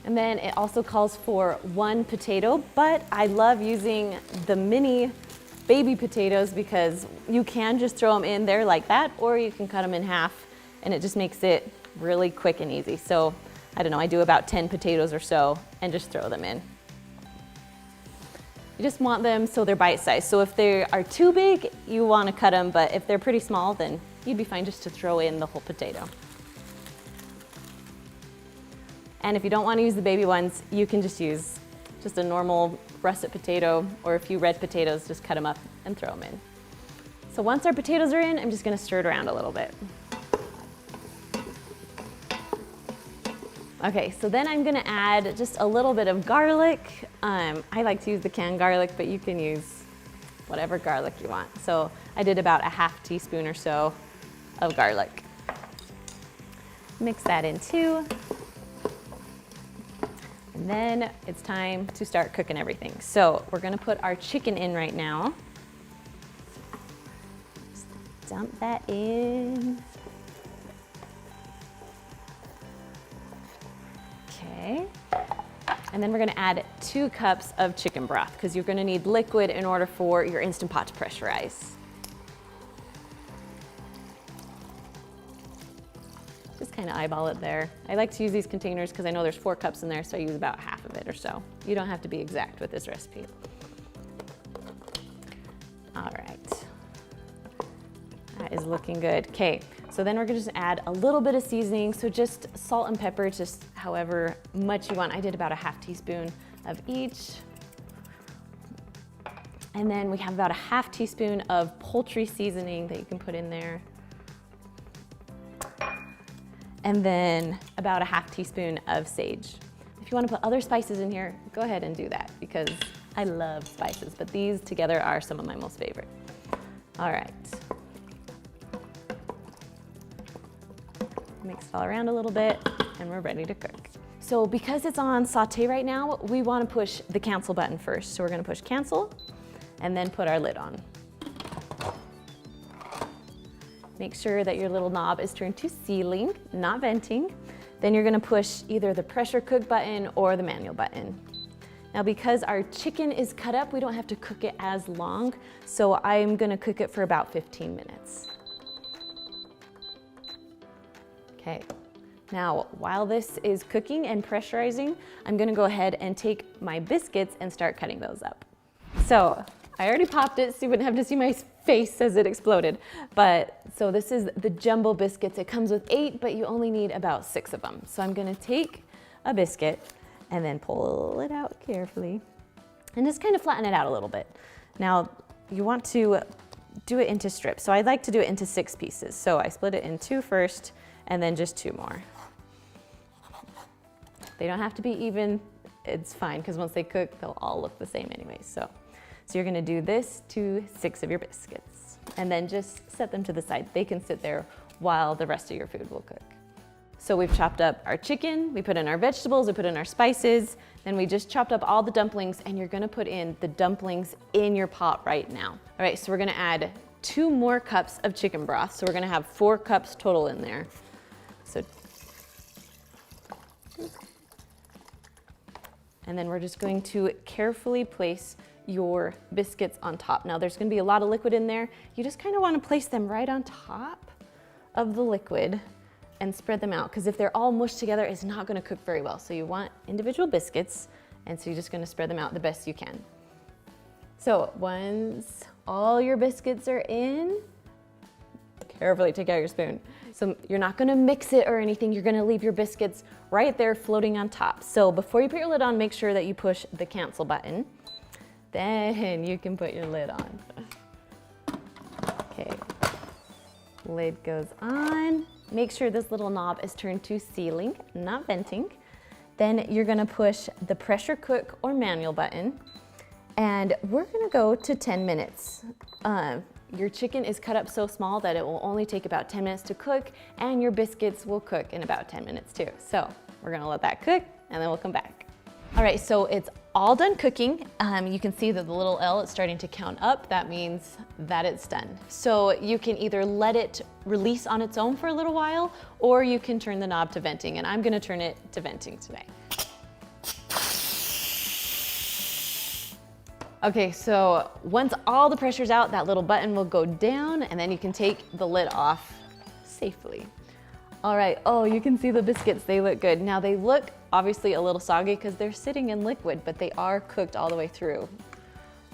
And then it also calls for 1 potato, but I love using the mini baby potatoes because you can just throw them in there like that, or you can cut them in half and it just makes it really quick and easy. So I don't know, I do about 10 potatoes or so and just throw them in. You just want them so they're bite-sized. So if they are too big, you want to cut them, but if they're pretty small, then you'd be fine just to throw in the whole potato. And if you don't want to use the baby ones, you can just use just a normal russet potato or a few red potatoes, just cut them up and throw them in. So once our potatoes are in, I'm just going to stir it around a little bit. Okay, so then I'm gonna add just a little bit of garlic. I like to use the canned garlic, but you can use whatever garlic you want. So I did about a ½ teaspoon or so of garlic. Mix that in too. And And then it's time to start cooking everything. So we're gonna put our chicken in right now. Just dump that in. Okay. And then we're gonna add 2 cups of chicken broth because you're gonna need liquid in order for your Instant Pot to pressurize. Just kind of eyeball it there. I like to use these containers because I know there's 4 cups in there, so I use about half of it or so. You don't have to be exact with this recipe. All right. That is looking good. Okay, so then we're gonna just add a little bit of seasoning. So just salt and pepper, just however much you want. I did about a half teaspoon of each. And then we have about a half teaspoon of poultry seasoning that you can put in there. And then about a half teaspoon of sage. If you want to put other spices in here, go ahead and do that because I love spices, but these together are some of my most favorite. All right. Mix it all around a little bit and we're ready to cook. So because it's on saute right now, we want to push the cancel button first. So we're going to push cancel and then put our lid on. Make sure that your little knob is turned to sealing, not venting. Then you're gonna push either the pressure cook button or the manual button. Now because our chicken is cut up, we don't have to cook it as long, so I'm gonna cook it for about 15 minutes. Okay, now while this is cooking and pressurizing, I'm gonna go ahead and take my biscuits and start cutting those up. So I already popped it so you wouldn't have to see my face as it exploded. But so this is the jumbo biscuits. It comes with 8, but you only need about 6 of them. So I'm gonna take a biscuit and then pull it out carefully and just kind of flatten it out a little bit. Now you want to do it into strips. So I like to do it into 6 pieces. So I split it in 2 first and then just 2 more. They don't have to be even, it's fine because once they cook, they'll all look the same anyway. So you're gonna do this to 6 of your biscuits and then just set them to the side. They can sit there while the rest of your food will cook. So we've chopped up our chicken, we put in our vegetables, we put in our spices, then we just chopped up all the dumplings and you're gonna put in the dumplings in your pot right now. All right, so we're gonna add 2 more cups of chicken broth. So we're gonna have 4 cups total in there. So, and then we're just going to carefully place your biscuits on top. Now there's gonna be a lot of liquid in there. You just kind of wanna place them right on top of the liquid and spread them out because if they're all mushed together, it's not gonna cook very well. So you want individual biscuits and so you're just gonna spread them out the best you can. So once all your biscuits are in, carefully take out your spoon. So you're not gonna mix it or anything, you're gonna leave your biscuits right there floating on top. So before you put your lid on, make sure that you push the cancel button. Then you can put your lid on. Okay, lid goes on. Make sure this little knob is turned to sealing, not venting. Then you're gonna push the pressure cook or manual button and we're gonna go to 10 minutes. Your chicken is cut up so small that it will only take about 10 minutes to cook and your biscuits will cook in about 10 minutes too. So we're gonna let that cook and then we'll come back. All right, so it's all done cooking. You can see that the little L is starting to count up. That means that it's done. So you can either let it release on its own for a little while, or you can turn the knob to venting, and I'm gonna turn it to venting today. Okay, so once all the pressure's out, that little button will go down, and then you can take the lid off safely. All right, oh, you can see the biscuits, they look good. Now they look obviously a little soggy because they're sitting in liquid, but they are cooked all the way through.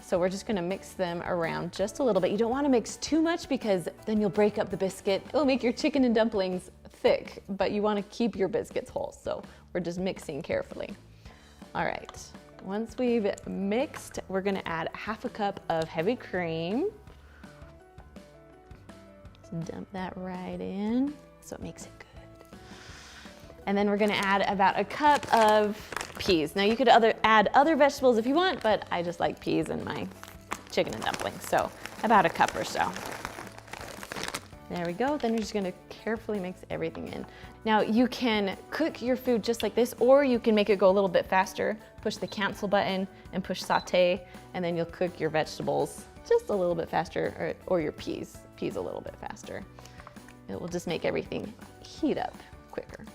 So we're just gonna mix them around just a little bit. You don't wanna mix too much because then you'll break up the biscuit. It'll make your chicken and dumplings thick, but you wanna keep your biscuits whole. So we're just mixing carefully. All right, once we've mixed, we're gonna add 1/2 cup of heavy cream. Just dump that right in so it makes it good. And then we're gonna add about 1 cup of peas. Now you could add other vegetables if you want, but I just like peas in my chicken and dumplings, so about 1 cup or so. There we go. Then you're just gonna carefully mix everything in. Now you can cook your food just like this, or you can make it go a little bit faster. Push the cancel button and push saute, and then you'll cook your vegetables just a little bit faster, or your peas a little bit faster. It will just make everything heat up quicker.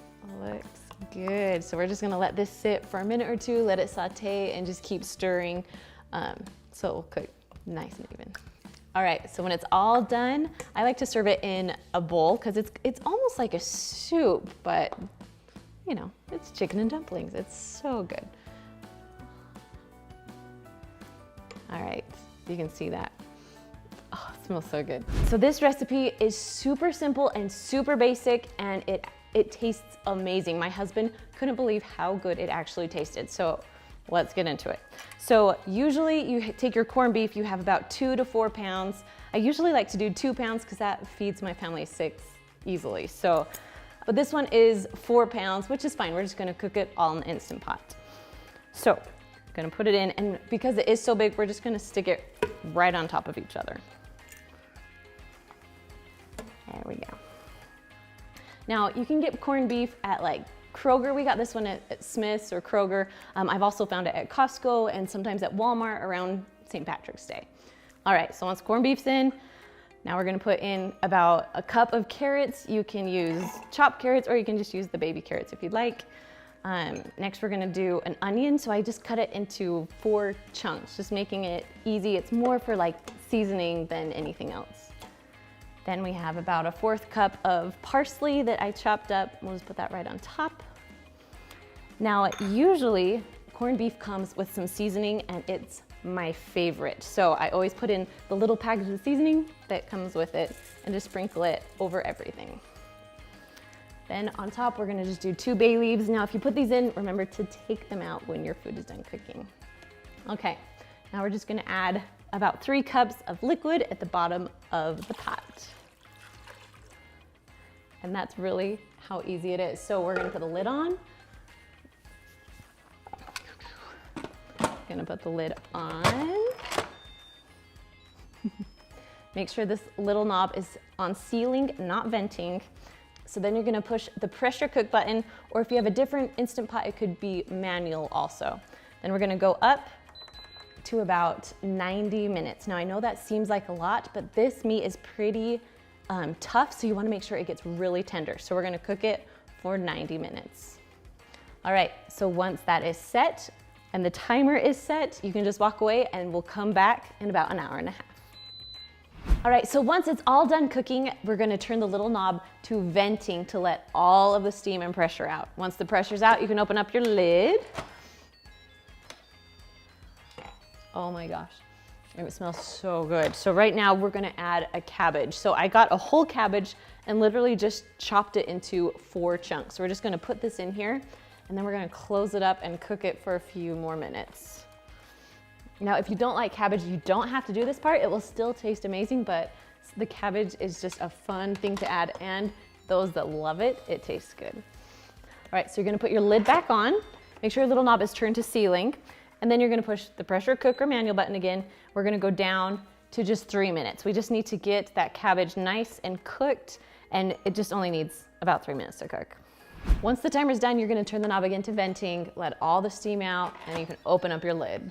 Looks good. So we're just gonna let this sit for a minute or two, let it saute, and just keep stirring so it will cook nice and even. All right, so when it's all done, I like to serve it in a bowl because it's almost like a soup, but you know, it's chicken and dumplings. It's so good. All right, you can see that. Oh, it smells so good. So this recipe is super simple and super basic, and it tastes amazing. My husband couldn't believe how good it actually tasted. So let's get into it. So usually you take your corned beef, you have about 2 to 4 pounds. I usually like to do 2 pounds because that feeds my family 6 easily. So, but this one is 4 pounds, which is fine. We're just gonna cook it all in the Instant Pot. So, I'm gonna put it in, and because it is so big, we're just gonna stick it right on top of each other. There we go. Now, you can get corned beef at like Kroger. We got this one at Smith's or Kroger. I've also found it at Costco and sometimes at Walmart around St. Patrick's Day. All right, so once corned beef's in, now we're gonna put in about a cup of carrots. You can use chopped carrots, or you can just use the baby carrots if you'd like. Next, we're gonna do an onion. So I just cut it into 4 chunks, just making it easy. It's more for like seasoning than anything else. Then we have about a 1/4 cup of parsley that I chopped up. We'll just put that right on top. Now, usually corned beef comes with some seasoning, and it's my favorite. So I always put in the little package of seasoning that comes with it and just sprinkle it over everything. Then on top, we're gonna just do 2 bay leaves. Now, if you put these in, remember to take them out when your food is done cooking. Okay, now we're just gonna add about 3 cups of liquid at the bottom of the pot. And that's really how easy it is. So we're gonna put a lid on. Gonna put the lid on. Make sure this little knob is on sealing, not venting. So then you're gonna push the pressure cook button, or if you have a different Instant Pot, it could be manual also. Then we're gonna go up to about 90 minutes. Now I know that seems like a lot, but this meat is pretty tough, so you wanna make sure it gets really tender. So we're gonna cook it for 90 minutes. All right, so once that is set and the timer is set, you can just walk away and we'll come back in about 1.5 hours. All right, so once it's all done cooking, we're gonna turn the little knob to venting to let all of the steam and pressure out. Once the pressure's out, you can open up your lid. Oh my gosh, it smells so good. So right now we're gonna add a cabbage. So I got a whole cabbage and literally just chopped it into 4 chunks. So we're just gonna put this in here, and then we're gonna close it up and cook it for a few more minutes. Now, if you don't like cabbage, you don't have to do this part. It will still taste amazing, but the cabbage is just a fun thing to add, and those that love it, it tastes good. All right, so you're gonna put your lid back on. Make sure your little knob is turned to sealing. And then you're gonna push the pressure cooker manual button again. We're gonna go down to just 3 minutes. We just need to get that cabbage nice and cooked, and it just only needs about 3 minutes to cook. Once the timer's done, you're gonna turn the knob again to venting, let all the steam out, and you can open up your lid.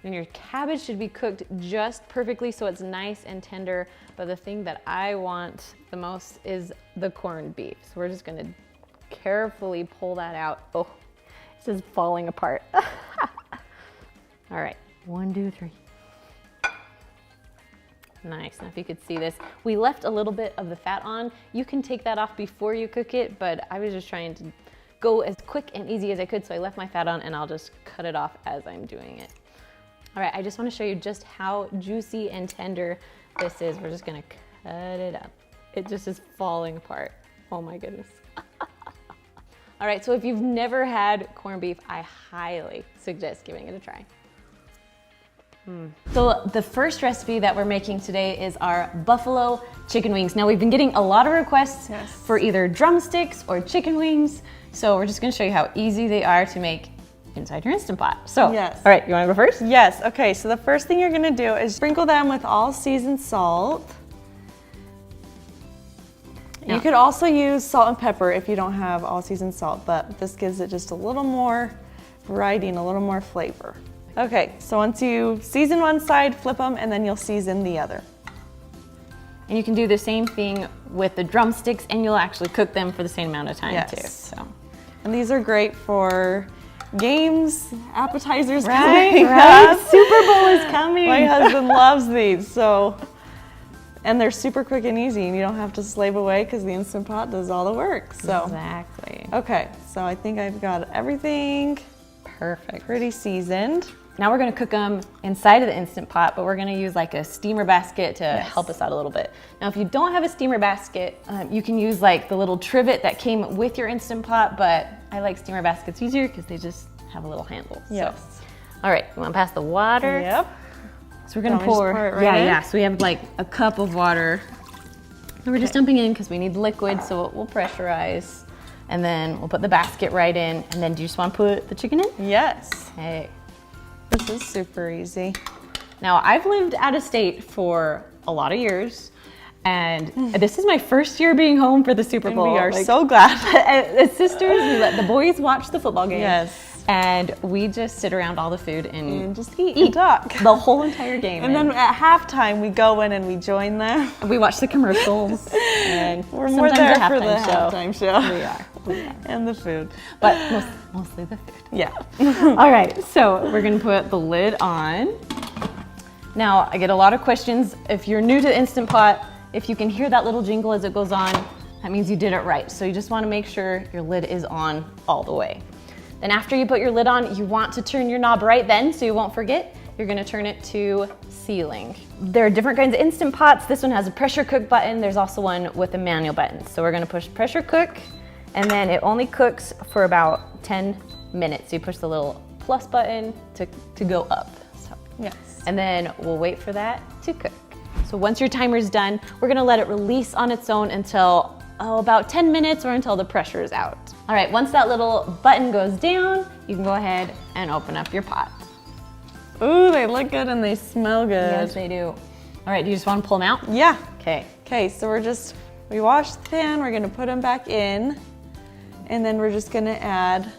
And your cabbage should be cooked just perfectly so it's nice and tender, but the thing that I want the most is the corned beef. So we're just gonna carefully pull that out. Oh, it's just falling apart. All right, 1, 2, 3. Nice, now if you could see this, we left a little bit of the fat on. You can take that off before you cook it, but I was just trying to go as quick and easy as I could, so I left my fat on, and I'll just cut it off as I'm doing it. All right, I just wanna show you just how juicy and tender this is. We're just gonna cut it up. It just is falling apart. Oh my goodness. All right, so if you've never had corned beef, I highly suggest giving it a try. So the first recipe that we're making today is our buffalo chicken wings. Now we've been getting a lot of requests for either drumsticks or chicken wings. So we're just gonna show you how easy they are to make inside your Instant Pot. So,
Yes.
all right, you wanna go first?
Yes, okay, so the first thing you're gonna do is sprinkle them with all seasoned salt. You could also use salt and pepper if you don't have all seasoned salt, but this gives it just a little more variety and a little more flavor. Okay, so once you season one side, flip them, and then you'll season the other.
And you can do the same thing with the drumsticks, and you'll actually cook them for the same amount of time too. So,
and these are great for games, appetizers,
right?
coming up.
Super Bowl is coming.
My husband loves these, so. And they're super quick and easy, and you don't have to slave away because the Instant Pot does all the work. So
exactly.
Okay, so I think I've got everything
Perfect.
pretty seasoned.
Now we're gonna cook them inside of the Instant Pot, but we're gonna use like a steamer basket to help us out a little bit. Now, if you don't have a steamer basket, you can use like the little trivet that came with your Instant Pot, but I like steamer baskets easier because they just have a little handle.
Yes.
So, all right, you wanna pass the water?
Yep.
So we're gonna
Want me to just
pour,
pour it right in?
yeah. So we have like a cup of water. And we're just dumping in because we need liquid, so it will pressurize. And then we'll put the basket right in. And then do you just wanna put the chicken in?
Yes.
Okay.
This is super easy.
Now, I've lived out of state for a lot of years, and this is my first year being home for the Super Bowl.
And we are so glad.
As sisters, we let the boys watch the football game.
Yes.
And we just sit around all the food and
just eat and talk.
the whole entire game.
And then at halftime, we go in and we join them.
we watch the commercials. And
We're more
sometimes
there
a
for the
halftime show.
halftime show.
We are.
And the food.
But mostly the food.
Yeah.
All right, so we're gonna put the lid on. Now, I get a lot of questions. If you're new to the Instant Pot, if you can hear that little jingle as it goes on, that means you did it right. So you just wanna make sure your lid is on all the way. Then after you put your lid on, you want to turn your knob right then so you won't forget. You're gonna turn it to sealing. There are different kinds of Instant Pots. This one has a pressure cook button. There's also one with a manual button. So we're gonna push pressure cook, and then it only cooks for about 10 minutes. So you push the little plus button to go up. So,
Yes.
and then we'll wait for that to cook. So once your timer's done, we're gonna let it release on its own until about 10 minutes or until the pressure is out. All right, once that little button goes down, you can go ahead and open up your pot.
Ooh, they look good and they smell good.
Yes, they do. All right, do you just want to pull them out?
Yeah.
Okay.
Okay, so we washed the pan, we're gonna put them back in, and then we're just gonna add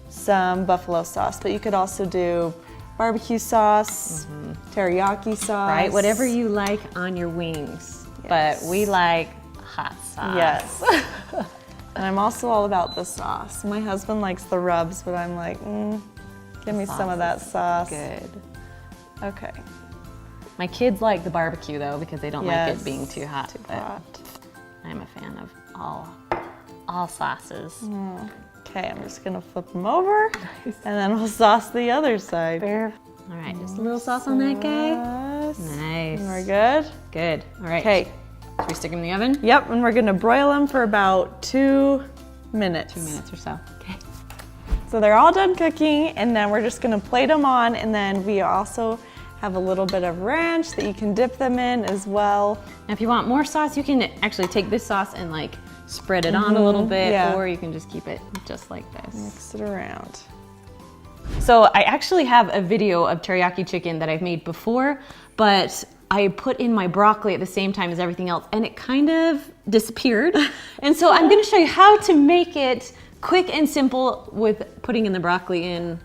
some buffalo sauce, but you could also do barbecue sauce, teriyaki sauce.
Right, whatever you like on your wings.
Yes.
But we like hot sauce.
Yes. And I'm also all about the sauce. My husband likes the rubs, but I'm like, give me some of that sauce.
Good.
Okay.
My kids like the barbecue though because they don't like it being too hot.
Too
but
hot.
I'm a fan of all sauces.
Okay, I'm just gonna flip them over, and then we'll sauce the other side.
All right, just a little sauce on that guy.
Yes.
Nice.
And we're good?
Good. All right.
Okay.
Should we stick them in the oven?
Yep, and we're gonna broil them for about 2 minutes.
2 minutes or so. Okay.
So they're all done cooking, and then we're just gonna plate them on, and then we also have a little bit of ranch that you can dip them in as well.
Now, if you want more sauce, you can actually take this sauce and like spread it on a little bit,
yeah.
or you can just keep it just like this.
Mix it around.
So I actually have a video of teriyaki chicken that I've made before, but I put in my broccoli at the same time as everything else, and it kind of disappeared. And so I'm gonna show you how to make it quick and simple with putting in the broccoli in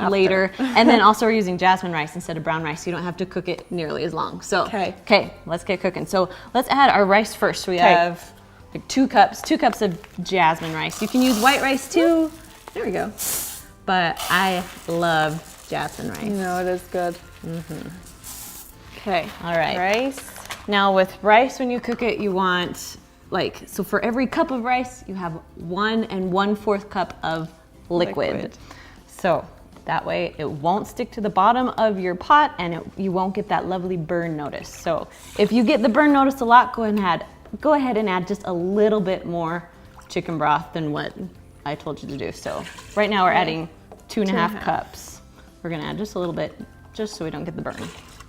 later. And then also we're using jasmine rice instead of brown rice, so you don't have to cook it nearly as long. So, okay, let's get cooking. So let's add our rice first. We have like 2 cups of jasmine rice. You can use white rice too. There we go. But I love jasmine rice.
You know, it is good. Okay.
All right.
Rice.
Now with rice, when you cook it, you want so for every cup of rice, you have 1 1/4 cup of liquid. So that way it won't stick to the bottom of your pot and you won't get that lovely burn notice. So if you get the burn notice a lot, go ahead and add just a little bit more chicken broth than what I told you to do. So right now we're adding 2.5 cups. We're gonna add just a little bit, just so we don't get the burn.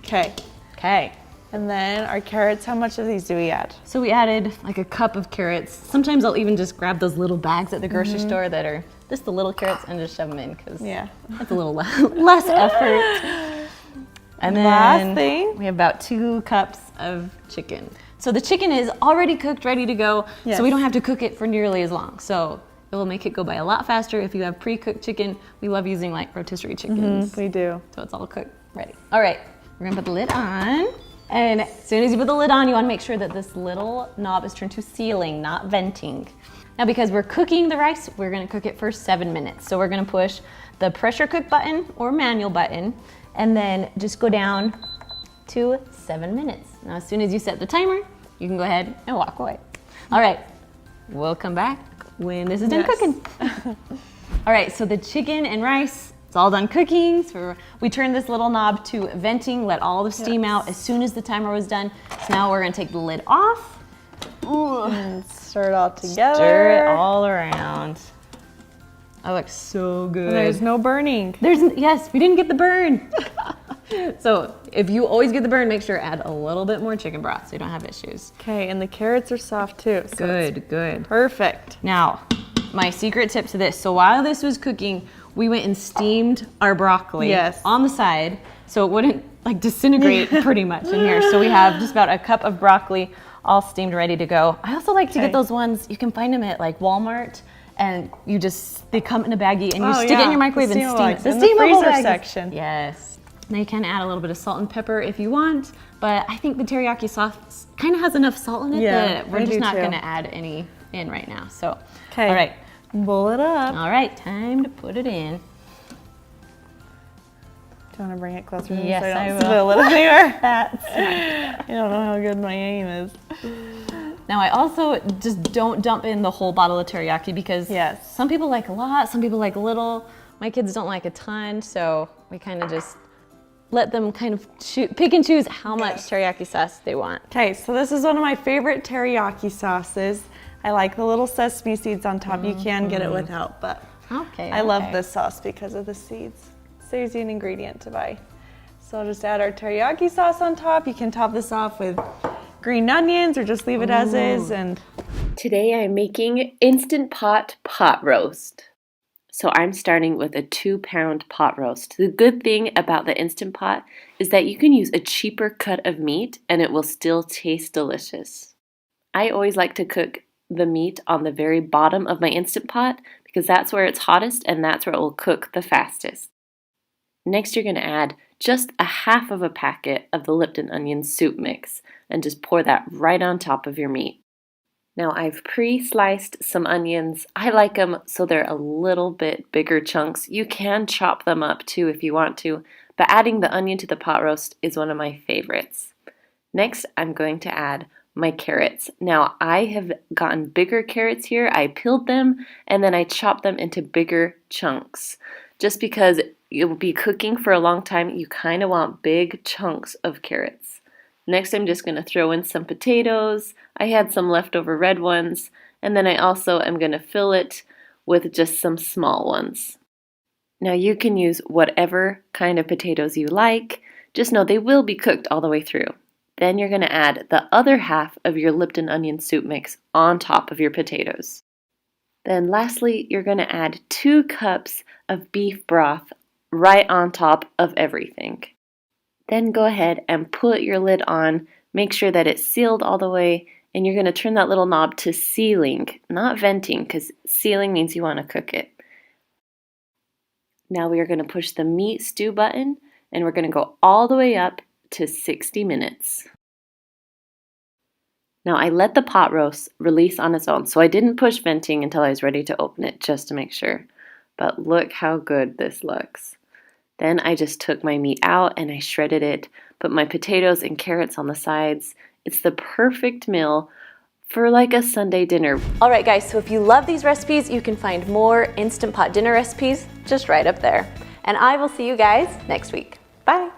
Okay.
Okay.
And then our carrots, how much of these do we add?
So we added like a cup of carrots. Sometimes I'll even just grab those little bags at the grocery store that are just the little carrots and just shove them in because that's a little less effort. And then
last thing,
we have about 2 cups of chicken. So the chicken is already cooked, ready to go, so we don't have to cook it for nearly as long. So it will make it go by a lot faster if you have pre-cooked chicken. We love using like rotisserie chickens.
We do.
So it's all cooked, ready. All right, we're gonna put the lid on. And as soon as you put the lid on, you wanna make sure that this little knob is turned to sealing, not venting. Now because we're cooking the rice, we're gonna cook it for 7 minutes. So we're gonna push the pressure cook button or manual button, and then just go down to 7 minutes. Now as soon as you set the timer, you can go ahead and walk away. All right, we'll come back when this is done cooking. All right, so the chicken and rice, it's all done cooking. So we turned this little knob to venting, let all the steam out as soon as the timer was done. So now we're gonna take the lid off.
And stir it all together.
Stir it all around. That looks so good.
And there's no burning.
Yes, we didn't get the burn. So if you always get the burn, make sure to add a little bit more chicken broth so you don't have issues.
Okay, and the carrots are soft too. So
Good.
perfect.
Now, my secret tip to this. So while this was cooking, we went and steamed our broccoli on the side so it wouldn't like disintegrate pretty much in here. So we have just about a cup of broccoli all steamed, ready to go. I also like to get those ones, you can find them at like Walmart, and they come in a baggie and you stick it in your microwave and steam it.
The steamable freezer section.
Yes. Now you can add a little bit of salt and pepper if you want, but I think the teriyaki sauce kind of has enough salt in it that we're just not gonna add any in right now. So, all right.
Bowl it up.
All right, time to put it in.
Do you want to bring it closer?
Yes,
so
I will.
Spill it anywhere. I don't know how good my aim is.
Now I also just don't dump in the whole bottle of teriyaki because some people like a lot, some people like a little. My kids don't like a ton, so we kind of just let them kind of pick and choose how much teriyaki sauce they want.
Okay, so this is one of my favorite teriyaki sauces. I like the little sesame seeds on top. You can get it without, but I love this sauce because of the seeds. Saves you an ingredient to buy. So I'll just add our teriyaki sauce on top. You can top this off with green onions or just leave it as is. And
today I'm making Instant Pot roast. So I'm starting with a 2-pound pot roast. The good thing about the Instant Pot is that you can use a cheaper cut of meat and it will still taste delicious. I always like to cook the meat on the very bottom of my Instant Pot because that's where it's hottest and that's where it will cook the fastest. Next, you're going to add just a half of a packet of the Lipton onion soup mix and just pour that right on top of your meat. Now I've pre-sliced some onions. I like them so they're a little bit bigger chunks. You can chop them up too if you want to, but adding the onion to the pot roast is one of my favorites. Next, I'm going to add my carrots. Now I have gotten bigger carrots here. I peeled them and then I chopped them into bigger chunks. Just because you'll be cooking for a long time, you kind of want big chunks of carrots. Next, I'm just going to throw in some potatoes. I had some leftover red ones, and then I also am going to fill it with just some small ones. Now you can use whatever kind of potatoes you like. Just know they will be cooked all the way through. Then you're going to add the other half of your Lipton onion soup mix on top of your potatoes. Then lastly, you're going to add 2 cups of beef broth right on top of everything. Then go ahead and put your lid on, make sure that it's sealed all the way, and you're going to turn that little knob to sealing, not venting, because sealing means you want to cook it. Now we are going to push the meat stew button, and we're going to go all the way up to 60 minutes. Now I let the pot roast release on its own, so I didn't push venting until I was ready to open it just to make sure. But look how good this looks. Then I just took my meat out and I shredded it, put my potatoes and carrots on the sides. It's the perfect meal for like a Sunday dinner.
All right guys, so if you love these recipes, you can find more Instant Pot dinner recipes just right up there. And I will see you guys next week. Bye.